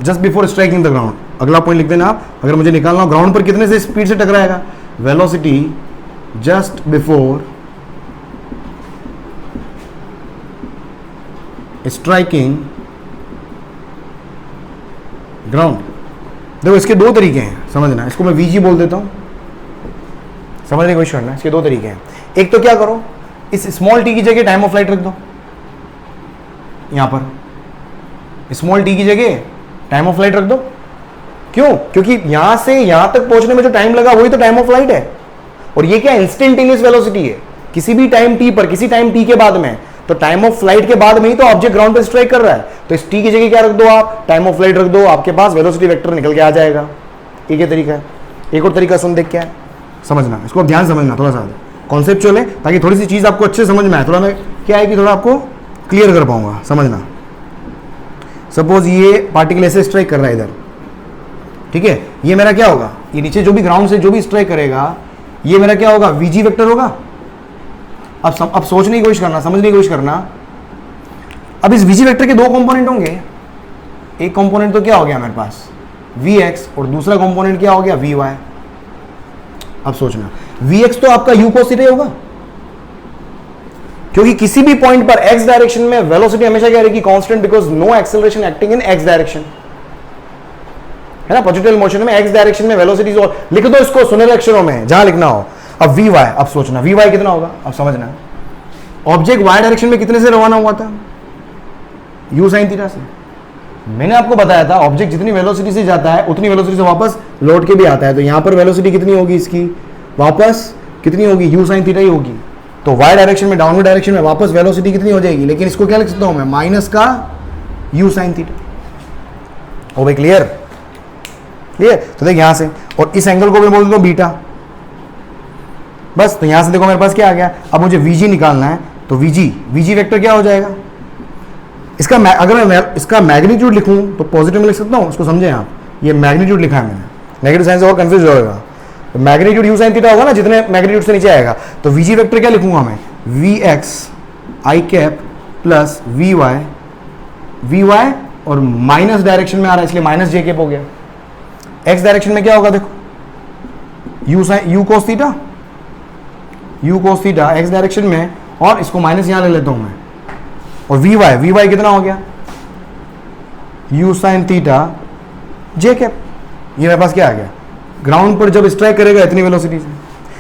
S1: just before striking the ground, अगला पॉइंट लिख देना आप, अगर मुझे निकालना हो ग्राउंड पर कितने से स्पीड से टकराएगा, velocity just before striking ground. देखो इसके दो तरीके हैं समझना, इसको मैं वीजी बोल देता हूं, समझने की कोशिश करना, इसके दो तरीके हैं। एक तो क्या करो, इस स्मॉल टी की जगह टाइम ऑफ फ्लाइट रख दो, यहां पर स्मॉल टी की जगह टाइम ऑफ फ्लाइट रख दो, क्यों, क्योंकि यहां से यहां तक पहुंचने में जो टाइम लगा वही तो टाइम ऑफ फ्लाइट है, और ये क्या इंस्टेंटेनियस वेलोसिटी है, किसी भी टाइम टी पर, किसी टाइम टी के बाद में, तो टाइम ऑफ फ्लाइट के बाद में ही तो ऑब्जेक्ट ग्राउंड पे स्ट्राइक कर रहा है, तो इस टी की जगह क्या रख दो आप, टाइम ऑफ फ्लाइट रख दो, आपके पास वेलोसिटी वेक्टर निकल के आ जाएगा। एक ही तरीका है, एक और तरीका सुन, देख क्या है, समझना, इसको ध्यान समझना, थोड़ा सा कॉन्सेप्चुअल है, ताकि थोड़ी सी चीज आपको अच्छे समझ में आए, थोड़ा मैं क्या है कि थोड़ा आपको क्लियर कर पाऊंगा, समझना। सपोज ये पार्टिकल ऐसे स्ट्राइक कर रहा है इधर, ठीक है, ये मेरा क्या होगा, ये नीचे जो भी ग्राउंड से जो भी स्ट्राइक करेगा, ये मेरा क्या होगा, वीजी वेक्टर होगा। अब सोचने की कोशिश करना, समझने की कोशिश करना, अब इस वीजी वेक्टर के दो कंपोनेंट होंगे, एक कंपोनेंट तो क्या हो गया मेरे पास vx, और दूसरा कंपोनेंट क्या हो गया vy। अब सोचना, vx तो आपका u cos थीटा होगा, क्योंकि किसी भी पॉइंट पर x डायरेक्शन में वेलोसिटी हमेशा क्या रहेगी, constant, because no acceleration acting in x direction, है ना, प्रोजेक्टाइल मोशन में x डायरेक्शन में वेलोसिटी, और लिख दो इसको सुनहरे अक्षरों में जहां लिखना हो। अब vy, अब सोचना vy कितना होगा, अब समझना, ऑब्जेक्ट y डायरेक्शन में कितने से रवाना हुआ था, u sin थीटा से। मैंने आपको बताया था ऑब्जेक्ट जितनी वेलोसिटी से जाता है उतनी वेलोसिटी से वापस लौट के भी आता है, तो यहां पर वेलोसिटी कितनी होगी इसकी, वापस कितनी होगी, u sin थीटा ही होगी। तो y डायरेक्शन में, डाउनवर्ड डायरेक्शन में वापस वेलोसिटी कितनी हो जाएगी, लेकिन इसको क्या लिख सकता हूं मैं, माइनस का u sin थीटा। ओ भाई क्लियर, क्लियर। तो देख यहां से, और इस एंगल को मैं बोल देता हूं बीटा, बस। तो यहां से देखो मेरे पास क्या आ गया, अब मुझे vg निकालना है, तो vg वेक्टर क्या हो जाएगा, इसका अगर मैं इसका मैग्नीट्यूड लिखूं तो पॉजिटिव में लिख सकता हूं, इसको समझे आप, ये मैग्नीट्यूड लिखा है मैंने, नेगेटिव साइन से और कंफ्यूज होगा, तो मैग्नीट्यूड u sin थीटा होगा ना, जितने मैग्नीट्यूड से नीचे आएगा, तो vg वेक्टर क्या लिखूंगा मैं, vx i cap plus vy और माइनस डायरेक्शन में आ रहा है इसलिए माइनस j कैप हो गया। x डायरेक्शन में क्या होगा देखो, u cos theta x direction में, और इसको माइनस यहां ले लेता हूं मैं, और वी वाई कितना हो गया, you sine theta J cap. ये मेरे पास क्या आ गया, ग्राउंड पर जब स्ट्राइक करेगा इतनी वेलोसिटी से,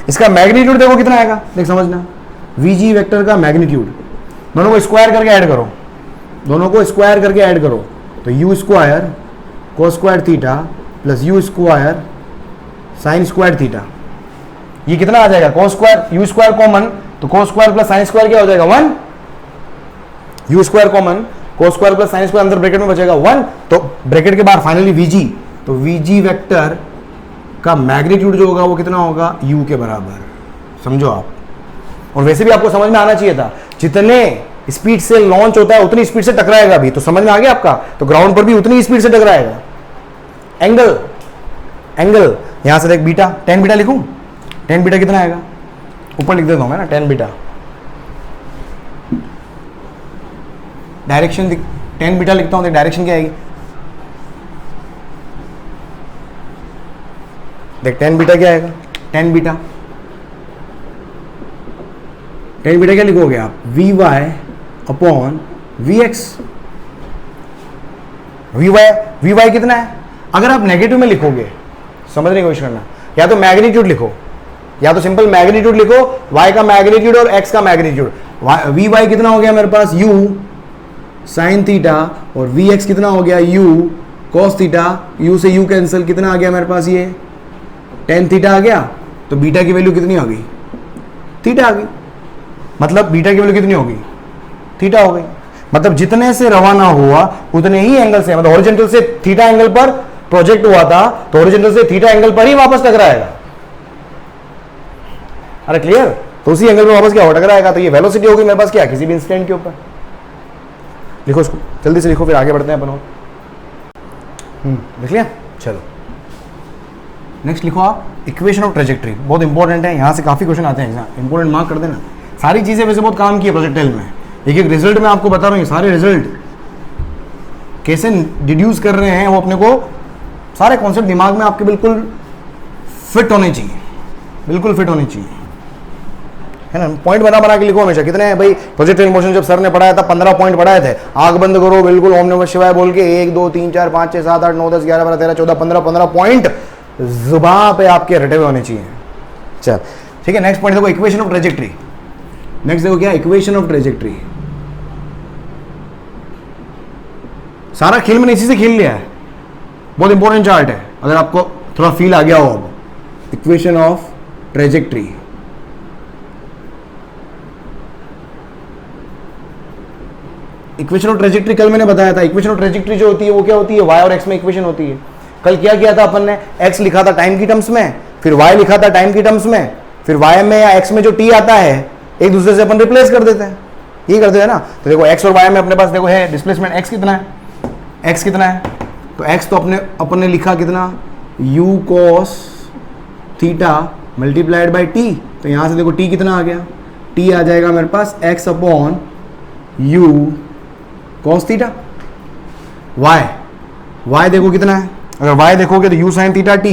S1: इसका मैग्नीट्यूड देखो कितना आएगा, देख समझना, वी जी वेक्टर का मैग्नीट्यूड, दोनों को स्क्वायर करके ऐड करो, दोनों को स्क्वायर करके ऐड करो, तो u square cos square theta plus u square sine square theta, ये कितना आ जाएगा, cos square u square common, तो cos square plus sine square क्या हो जाएगा 1, u square common, cos square plus sine square अंदर ब्रैकेट में बचेगा 1, तो ब्रैकेट के बाहर फाइनली वीजी, तो वीजी वेक्टर का मैग्नीट्यूड जो होगा वो कितना होगा, यू के बराबर, समझो आप। और वैसे भी आपको समझ में आना चाहिए था, जितने स्पीड से लॉन्च होता है उतनी स्पीड से टकराएगा भी, तो समझ में आ गया आपका, तो ग्राउंड पर भी उतनी स्पीड से टकराएगा। एंगल, एंगल यहां से देख बीटा, टेन बीटा लिखूं, टेन बीटा कितना आएगा, ऊपर लिख देता हूं मैं ना, tan beta, direction tan beta लिखता हूं, डायरेक्शन क्या आएगी, देख टेन बीटा क्या आएगा, टेन बीटा क्या लिखोगे आप, v y upon v x. V y कितना है, अगर आप नेगेटिव में लिखोगे, समझने की कोशिश करना, या तो मैग्नीट्यूड लिखो, या तो सिंपल मैग्नीट्यूड लिखो, y का मैग्नीट्यूड और x का मैग्नीट्यूड, वी वाई कितना हो गया मेरे पास, u साइन थीटा, और वी एक्स कितना हो गया, u कॉस थीटा, u से u कैंसिल, कितना आ गया मेरे पास, ये टेन थीटा आ गया, तो बीटा की वैल्यू कितनी आ गई, थीटा आ गई, मतलब बीटा की वैल्यू कितनी होगी, थीटा हो गई, मतलब जितने से रवाना हुआ उतने ही एंगल से, मतलब हॉरिजॉन्टल से थीटा एंगल पर प्रोजेक्ट हुआ था, तो हॉरिजॉन्टल से थीटा एंगल पर ही वापस टकराएगा। अरे क्लियर, तो उसी एंगल पे वापस क्या हो टकराएगा, तो ये वेलोसिटी होगी मेरे पास क्या, किसी भी इंस्टेंट के ऊपर। लिखो इसको जल्दी से लिखो, फिर आगे बढ़ते हैं अपन। लिख लिया, चलो नेक्स्ट लिखो आप, इक्वेशन ऑफ ट्रेजेक्ट्री, बहुत इंपॉर्टेंट है, यहाँ से काफी क्वेश्चन आते हैं एग्जाम, इंपॉर्टेंट मार्क कर देना। सारी चीजें वैसे बहुत काम की है प्रोजेक्टाइल में, एक एक रिजल्ट में आपको बता रहा हूँ, सारे रिजल्ट कैसे डिड्यूस कर रहे हैं वो अपने को, सारे कॉन्सेप्ट दिमाग में आपके बिल्कुल फिट होने चाहिए, बिल्कुल फिट होने चाहिए, है ना। पॉइंट बना बना के लिखो हमेशा, कितने हैं भाई, प्रोजेक्टाइल मोशन जब सर ने पढ़ाया था 15 पॉइंट पढ़ाए थे, आंख बंद करो बिल्कुल, ओम नमः शिवाय बोल के 1 2 3 4 5 6 7 8 9 10 11 12 13 14 15 पॉइंट जुबान पे आपके रटे हुए होने चाहिए। चल ठीक है, नेक्स्ट पॉइंट देखो, इक्वेशन ऑफ ट्रेजेक्ट्री। नेक्स्ट देखो क्या, इक्वेशन ऑफ ट्रेजेक्ट्री, सारा खेल मैंने इसी से खेल लिया है, बहुत इंपॉर्टेंट चार्ट है, अगर आपको थोड़ा फील आ गया हो। अब equation of trajectory, equation of trajectory कल मैंने बताया था, इक्वेशन ऑफ ट्रेजेक्ट्री जो होती है वो क्या होती है, y और x में इक्वेशन होती है। कल क्या किया था अपन ने, x लिखा था टाइम की टर्म्स में, फिर y लिखा था टाइम की टर्म्स में, फिर y में या x में जो t आता है एक दूसरे से अपन रिप्लेस कर देते हैं, ये करते हैं ना। तो देखो x और y में अपने पास देखो है डिस्प्लेसमेंट, x कितना है, x कितना है, तो x तो अपन ने लिखा कितना, u cos theta multiplied by t, तो यहां से देखो t कितना आ गया, t आ जाएगा मेरे पास x upon u cos theta. y देखो कितना है, अगर y देखोगे तो u sin theta t,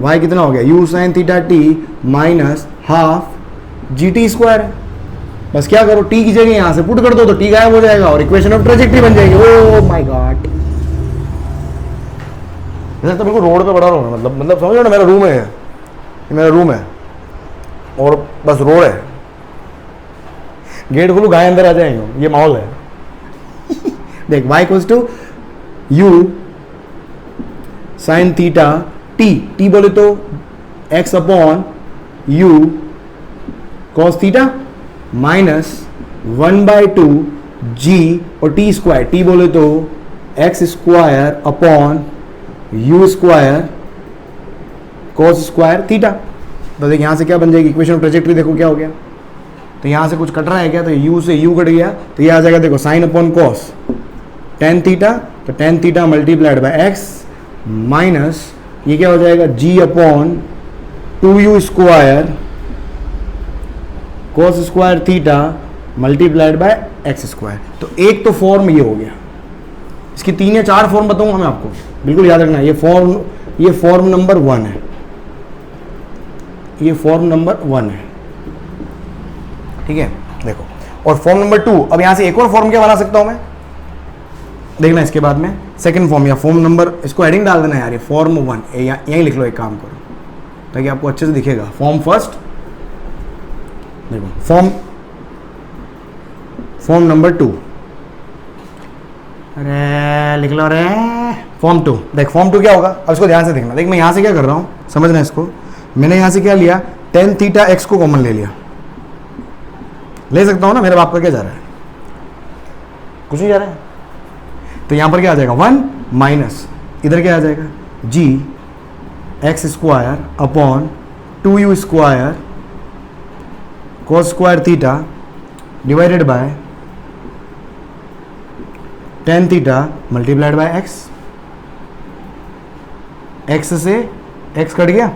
S1: y कितना हो गया, u sin theta t minus half G T square है। बस क्या करो, t की जगह यहां से पुट कर दो तो t गायब हो जाएगा और इक्वेशन ऑफ ट्रेजेक्ट्री बन जाएगी। ओह माय गॉड, तो बिल्कुल रोड पे बड़ा रूम है, मतलब समझो ना, मेरा रूम है, ये मेरा रूम है और बस रोड है, गेट खोलू गाय अंदर आ जाएंगे, ये माहौल है। देख y equals to u sine theta t बोले तो x upon u cos theta minus 1/2 g और t स्क्वायर, t बोले तो x square upon u square cos square theta. तो देख यहां से क्या बन जाएगी, इक्वेशन ऑफ ट्रेजेक्ट्री देखो क्या हो गया, तो यहां से कुछ कट रहा है क्या, तो u से u कट गया, तो ये आ जाएगा देखो sine upon cos tan theta, तो tan theta multiplied by x minus ये क्या हो जाएगा g अपॉन 2u square cos square theta multiplied by x square. तो एक तो फॉर्म ये हो गया, इसकी 3 या 4 फॉर्म बताऊंगा मैं आपको, बिल्कुल याद रखना, ये फॉर्म नंबर 1 है, ये फॉर्म नंबर 1 है, ठीक है। देखो। और फॉर्म नंबर 2, अब यहां से एक और फॉर्म क्या बना सकता हूं मैं, देखना इसके बाद में सेकंड फॉर्म या फॉर्म नंबर, इसको हेडिंग डाल देना यार, ये फॉर्म 1 यहीं लिख लो, एक काम करो ताकि आपको अच्छे से दिखेगा। फॉर्म फर्स्ट, देखो फॉर्म नंबर 2, अरे लिख लो रे, फॉर्म 2। देख फॉर्म 2 क्या होगा, अब इसको ध्यान से देखना। देख मैं यहां से क्या कर रहा हूं, समझना इसको। मैंने यहां से क्या लिया, tan थीटा x को कॉमन ले लिया, ले सकता हूं ना, मेरे बाप का क्या जा रहा है, कुछ नहीं जा रहा है। तो यहां पर क्या आ जाएगा 1 माइनस, इधर क्या आ जाएगा g x square upon 2u square cos square theta divided bye tan theta multiplied by x। x से x कट गया,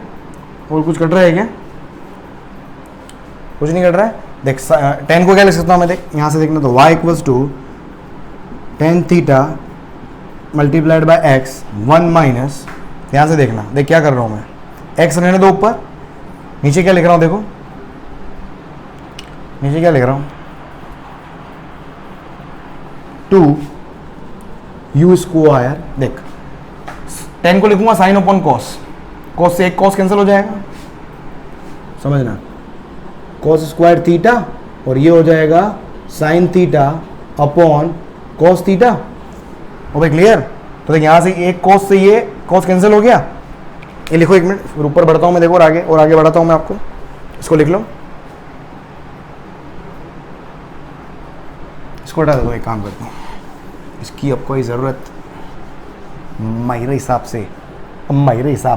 S1: और कुछ कट रहा है क्या, कुछ नहीं कट रहा है। देख tan को क्या लिख सकता हूं मैं, देख यहां से देखना, तो y equals to tan theta multiplied by x 1 minus, ध्यान से देखना, देख क्या कर रहा हूं मैं, x रहने दो ऊपर, नीचे क्या लिख रहा हूं, देखो नीचे क्या लिख रहा हूं, 2u स्क्वायर। देख tan को लिखूंगा साइन अपॉन कॉस, कॉस से एक कॉस कैंसिल हो जाएगा, समझना, कॉस स्क्वायर थीटा, और ये हो जाएगा sign theta upon cos theta. हो गया क्लियर। तो देख यहाँ से एक कॉस से ये कॉस कैंसिल हो गया, ये लिखो, एक मिनट फिर ऊपर बढ़ता हूँ मैं, देखो और आगे बढ़ाता हूँ मैं आपको, इसको लिख लो, इसको हटा दो, एक काम करता हूँ, इसकी अब कोई ज़रूरत मेरे हिसाब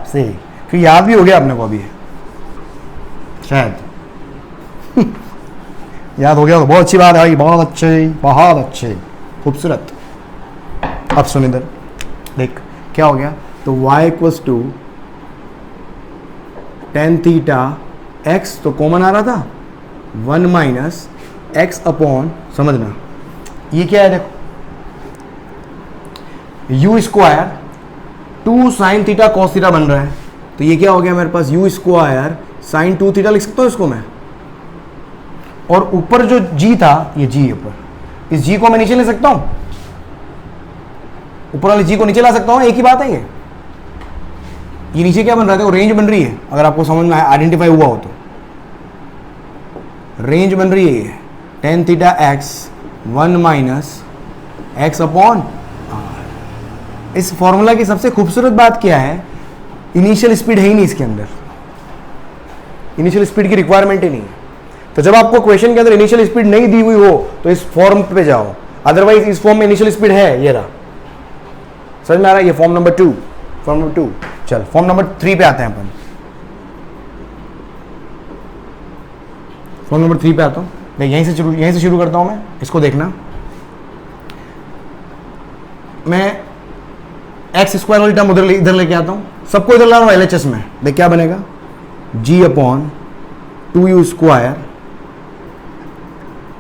S1: से, फिर याद भी हो गया आपने को अभी शायद याद हो गया तो बहुत अच्छी बात है भाई, बहुत अच्छे खूबसूरत। अब सुन इधर, देख क्या हो गया, तो y equals to tan theta x, तो कॉमन आ रहा था 1 माइनस x अपॉन, समझना ये क्या है, देखो u square 2 sign theta cos theta बन रहा है, तो ये क्या हो गया मेरे पास, u स्क्वायर साइन 2 थीटा लिख सकता हूँ इसको मैं, और ऊपर जो g था, ये g ऊपर, इस g को मैं नीचे ले सकता हूँ, ऊपर वाले g को नीचे ला सकता हूँ, एक ही बात है ये नीचे क्या बन रहा है, रेंज बन रही है, अगर आपको समझ में आइडेंटिफाई हुआ हो तो रेंज बन रही है ये, tan theta x 1 minus x upon. इस फॉर्मूला की सबसे खूबसूरत बात क्या है, इनिशियल स्पीड है ही नहीं इसके अंदर, इनिशियल स्पीड की रिक्वायरमेंट ही नहीं है। तो जब आपको क्वेश्चन के अंदर इनिशियल स्पीड नहीं दी हुई हो तो इस फॉर्म पे जाओ, अदरवाइज इस फॉर्म में इनिशियल स्पीड है, ये रहा, समझ में आ रहा है, ये फॉर्म नंबर 2। चल फॉर्म नंबर 3 पे आते हैं अपन, फॉर्म नंबर 3 पे आता हूं, देख यहीं से शुरू करता हूं मैं, इसको देखना, मैं एक्स स्क्वायर वाली टर्म इधर लेके आता हूं, सबको इधर ला रहा हूं LHS में, देख क्या बनेगा, g अपॉन 2u square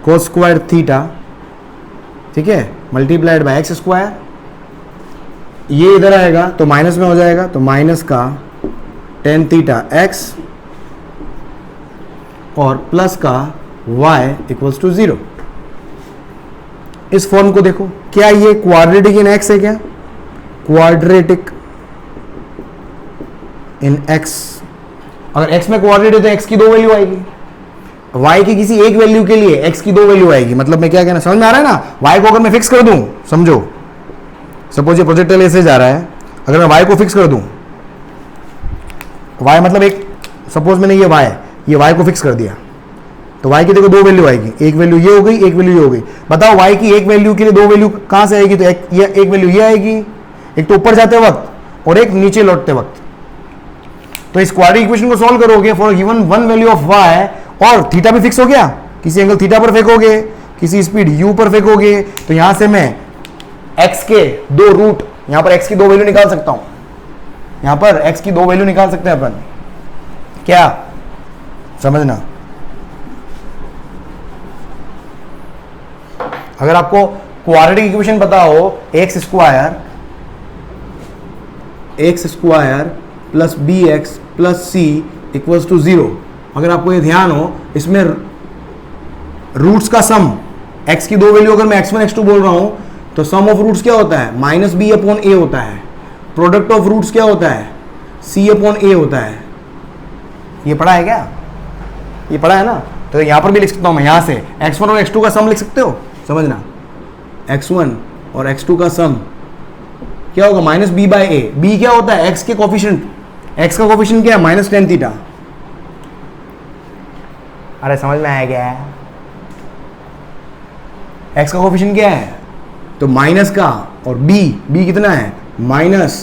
S1: cos square theta, ठीक है, मल्टीप्लाइड बाय एक्स स्क्वायर, ये इधर आएगा तो माइनस में हो जाएगा, तो माइनस का tan थीटा x और प्लस का y इक्वल्स टू 0। इस फॉर्म को देखो, क्या ये क्वाड्रेटिक इन x है, क्या क्वाड्रेटिक इन x, अगर x में क्वाड्रेटिक है तो x की 2 वैल्यू आएगी, y की किसी एक वैल्यू के लिए x की 2 वैल्यू आएगी, मतलब मैं क्या कहना, समझ में आ रहा है ना, y को अगर मैं फिक्स कर दूं, समझो सपोज ये प्रोजेक्टाइल ऐसे जा रहा है, अगर मैं y को फिक्स कर दूं, y मतलब एक, सपोज मैंने ये y को फिक्स कर दिया, तो y की देखो 2 वैल्यू आएगी, एक वैल्यू ये हो गई, एक वैल्यू ये हो गई, बताओ y की एक वैल्यू के लिए 2 वैल्यू कहां से आएगी, तो एक वैल्यू ये आएगी, एक तो ऊपर जाते वक्त और एक नीचे लौटते वक्त। तो इस क्वाड्रेटिक इक्वेशन को सॉल्व करोगे for given one value of y, और थीटा भी फिक्स हो गया, किसी एंगल थीटा पर फेंकोगे, किसी स्पीड u पर फेंकोगे, तो यहां से मैं x के 2 रूट, यहां पर x की 2 वैल्यू निकाल सकता हूं, यहां पर x की 2 वैल्यू निकाल सकते हैं अपन, क्या समझना, अगर आपको क्वाड्रेटिक इक्वेशन पता हो, x square plus b x plus c equals to 0, अगर आपको ये ध्यान हो, इसमें रूट्स का सम, x की दो वैल्यू अगर मैं x1 x2 बोल रहा हूं तो सम ऑफ रूट्स क्या होता है, माइनस बी अपॉन ए होता है। प्रोडक्ट ऑफ रूट्स क्या होता है, c अपॉन ए होता है। ये पढ़ा है क्या, ये पढ़ा है ना। तो यहां पर भी लिख सकता हूं मैं, यहां से x1 और x2 का सम लिख सकते हो, समझना। x1 और x2 का सम क्या होगा, माइनस बी बाय ए। बी क्या होता है, x के कोफिशिएंट, x का कोफिशिएंट क्या है, माइनस टेन थीटा। अरे समझ में आया क्या है, x का कोफिशिएंट क्या है, तो माइनस का, और b कितना है, minus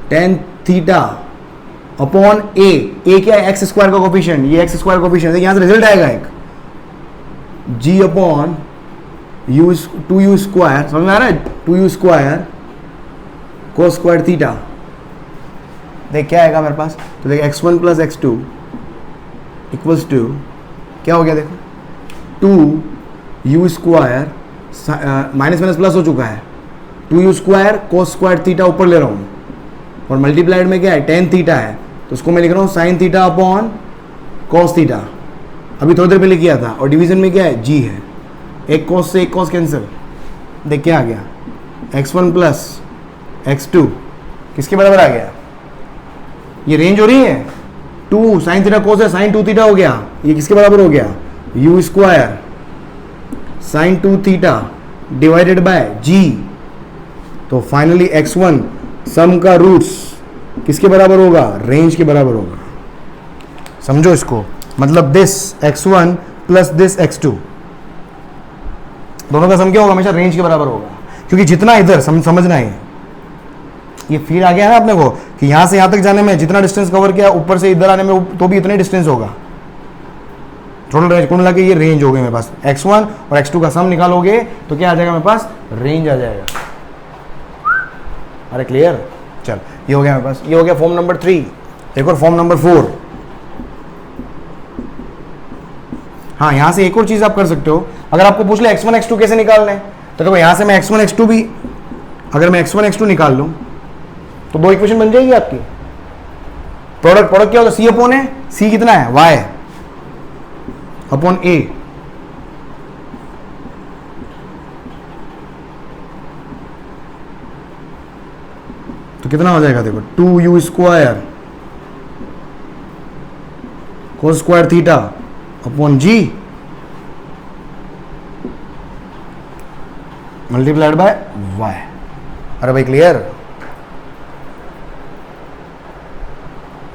S1: tan theta upon a क्या है, एक्स स्क्वायर का कोफिशिएंट, ये एक्स स्क्वायर कोफिशिएंट है। यहां से रिजल्ट आएगा एक g upon u, two u square, समझ में आ रहा है, two u square cos square theta. देख क्या आएगा मेरे पास, तो देख x1 plus x2 equals to क्या हो गया, देखो two u square, minus minus plus हो चुका है, two u square cos square theta ऊपर ले रहा हूँ, और मल्टीप्लाइड में क्या है, टेन थीटा है, तो उसको मैं लिख रहा हूँ sign theta upon cos theta. अभी थोड़ी देर पहले किया था। और डिवीजन में क्या है, जी है, एक कॉस से एक कॉस कैंसिल। देख क्या आ गया, x1 प्लस x2 किसके बराबर आ गया, ये रेंज हो रही है, टू साइन थीटा कोस है, साइन टू थीटा हो गया, ये किसके बराबर हो गया, u square sine two theta divided by g. तो फाइनली x1 सम का रूट्स किसके बराबर होगा, रेंज के बराबर होगा। समझो इसको, मतलब this x1 plus this x2, दोनों का सम क्या होगा, हमेशा रेंज के बराबर होगा। क्योंकि जितना इधर समझना है, ये फील आ गया है अपने को कि यहां से यहां तक जाने में जितना डिस्टेंस कवर किया, ऊपर से इधर आने में तो भी इतने डिस्टेंस होगा। टोटल रेंज कुल मिला के ये रेंज हो गई मेरे पास। x1 और x2 का सम निकालोगे तो क्या आ जाएगा मेरे पास, रेंज आ जाएगा। अरे क्लियर, चल ये हो गया मेरे पास, ये हो गया फॉर्म नंबर 3। एक और फॉर्म नंबर 4। हाँ, यहां से एक और चीज आप कर सकते हो, अगर आपको पूछ ले x1 x2 कैसे निकालना है, तो देखो यहां से मैं x1 x2 भी, अगर मैं x1 x2 निकाल लूं तो दो इक्वेशन बन जाएगी आपकी। प्रोडक्ट क्या होगा, c अपॉन है, c कितना है, y अपॉन a, तो कितना हो जाएगा, देखो two u square cos square theta upon g multiplied by y। अरे भाई क्लियर,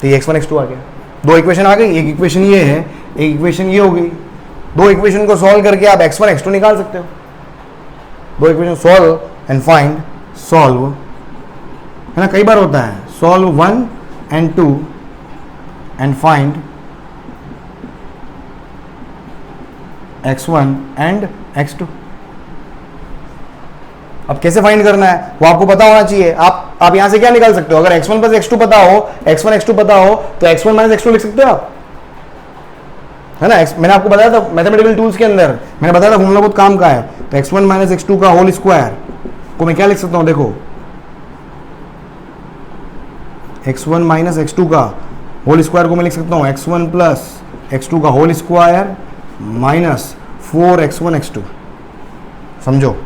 S1: तो ये x1 x2 आ गया, दो इक्वेशन आ गई। एक इक्वेशन ये है, एक इक्वेशन ये हो गई। दो इक्वेशन को सॉल्व करके आप x1 x2 निकाल सकते हो। दो equation solve and find, solve है ना, कई बार होता है, solve 1 and 2 and find x1 and x2। अब कैसे फाइंड करना है वो आपको पता होना चाहिए। आप यहां से क्या निकाल सकते हो, अगर x1 प्लस x2 पता हो, x1 x2 पता हो, तो x1 माइनस x2 लिख सकते हो आप, है ना। मैंने आपको बताया था मैथमेटिकल टूल्स के अंदर, मैंने बताया था फॉर्मूला बहुत काम का है। तो x1 माइनस x2 का होल स्क्वायर को मैं क्या लिख सकता हूं, देखो x1 माइनस x2 का होल स्क्वायर को मैं लिख सकता हूं x1 प्लस x2 का whole square minus 4x1 x2। समझो,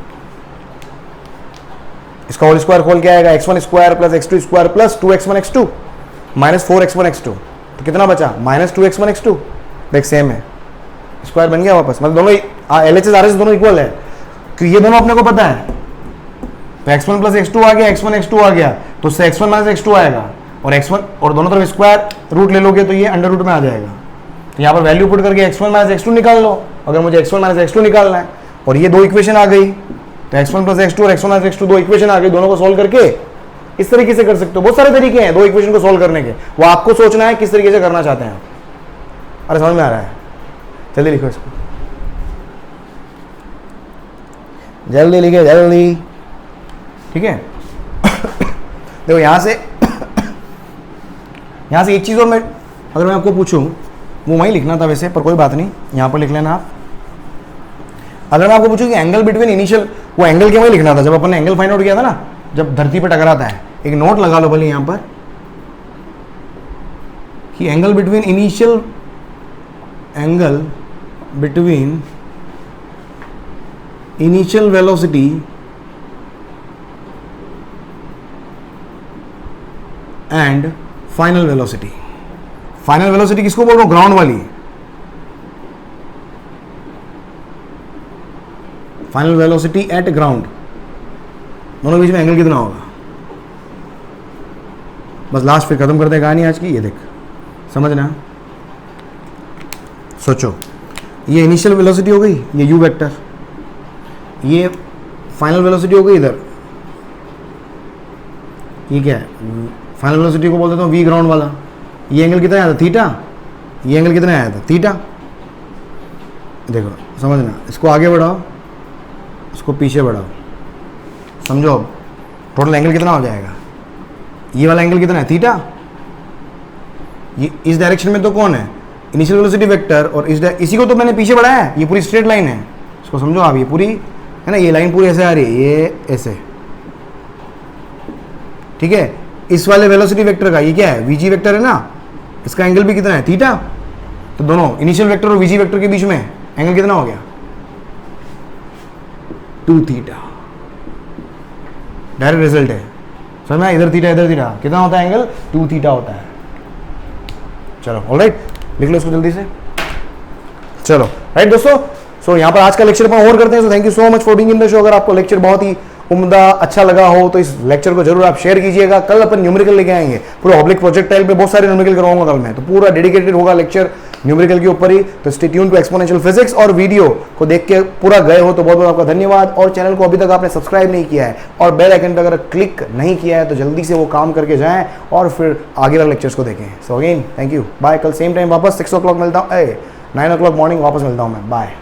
S1: इसका होल स्क्वायर खोल क्या आएगा, x1 square plus x2 square plus 2x1 x2 minus 4x1 x2। तो कितना बचा, माइनस 2x1 x2। देख सेम है, स्क्वायर बन गया वापस, मतलब दोनों LHS RHS दोनों इक्वल है, क्योंकि ये दोनों अपने को पता है। तो x1 प्लस x2 आ गया, x1 x2 आ गया, तो उससे x1 माइनस x2 आएगा, और x1 और दोनों तरफ स्क्वायर रूट ले लोगे तो ये अंडर रूट में आ जाएगा। तो यहाँ पर वैल्यू पुट करके x1 माइनस x2 निकाल लो, अगर मुझे x1 माइनस x2 निकालना है। और ये दो इक्वेशन आ गई, तो x1 प्लस x2 और x1 माइनस x2 दो इक्वेशन आ गई, दोनों को सोल्व करके इस तरीके से कर सकते हो। बहुत सारे तरीके हैं दो इक्वेशन को सोल्व करने के, वो आपको सोचना है किस तरीके से करना चाहते हैं आप। अरे समझ में आ रहा है, जल्दी लिखो इसको, जल्दी लिखे जल्दी, ठीक है। देखो यहां से एक चीज और मैं, अगर मैं आपको पूछूं, वो वहीं लिखना था वैसे, पर कोई बात नहीं, यहां पर लिख लेना आप। अगर मैं आपको पूछूं कि एंगल बिटवीन इनिशियल, वो एंगल क्यों वहीं लिखना था जब अपन ने एंगल फाइंड आउट किया था ना, जब धरती पर टकराता है। एक नोट लगा लो भले यहां पर कि angle between initial, angle between initial velocity and final velocity. Final velocity किसको बोल रहा हूं? ग्राउंड वाली. फाइनल वेलोसिटी एट ग्राउंड, दोनों बीच में एंगल कितना होगा? बस लास्ट पे खत्म करते हैं कहानी आज की. ये देख, समझना, सोचो. ये इनिशियल वेलोसिटी हो गई, ये यू वेक्टर. ये फाइनल वेलोसिटी हो गई इधर. ये क्या है? फाइनल वेलोसिटी को बोल देता हूँ वी ग्राउंड वाला. ये एंगल कितना आया था? थीटा. ये एंगल कितना आया था? थीटा. देखो समझना, इसको आगे बढ़ाओ, इसको पीछे बढ़ाओ, समझो. अब टोटल एंगल कितना हो जाएगा? ये वाला एंगल कितना है? थीटा. ये इस डायरेक्शन में तो कौन है? Initial velocity vector. और इसी को तो मैंने पीछे बढ़ाया है. ये पूरी स्ट्रेट लाइन है, इसको समझो आप. ये पूरी है ना, ये लाइन पूरी ऐसे आ रही है, ये ऐसे, ठीक है. इस वाले वेलोसिटी वेक्टर का ये क्या है? वीजी वेक्टर है ना, इसका एंगल भी कितना है? थीटा. तो दोनों इनिशियल वेक्टर और वीजी वेक्टर के बीच में एंगल कितना हो गया? 2 थीटा. डायरेक्ट रिजल्ट है, समझ में? इधर थीटा इधर थीटा, कितना होता है एंगल? 2 थीटा होता है. चलो ऑलराइट, लिख लो इसको जल्दी से. चलो राइट दोस्तों, सो यहाँ पर आज का लेक्चर अपन और करते हैं. So thank you so much for being in the show. अगर आपको लेक्चर बहुत ही उम्दा अच्छा लगा हो तो इस लेक्चर को जरूर आप शेयर कीजिएगा. कल अपन न्यूमेरिकल लेके आएंगे, पूरा ऑब्लिक प्रोजेक्टाइल पे बहुत सारे न्यूमेरिकल करवाऊंगा कल मैं. तो पूरा डेडिकेटेड होगा लेक्चर न्यूमेरिकल के ऊपर ही. तो stay tune to exponential physics. और वीडियो को देख के पूरा गए हो तो बहुत बहुत आपका धन्यवाद. और चैनल को अभी तक आपने सब्सक्राइब नहीं किया है और बेल आइकन पर अगर क्लिक नहीं किया है तो जल्दी से वो काम करके जाएं और फिर आगे वाले लेक्चर्स को देखें. So again thank you, bye. कल सेम टाइम वापस 6 o'clock मिलता हूँ, 9 o'clock मॉर्निंग वापस मिलता हूँ मैं. बाय.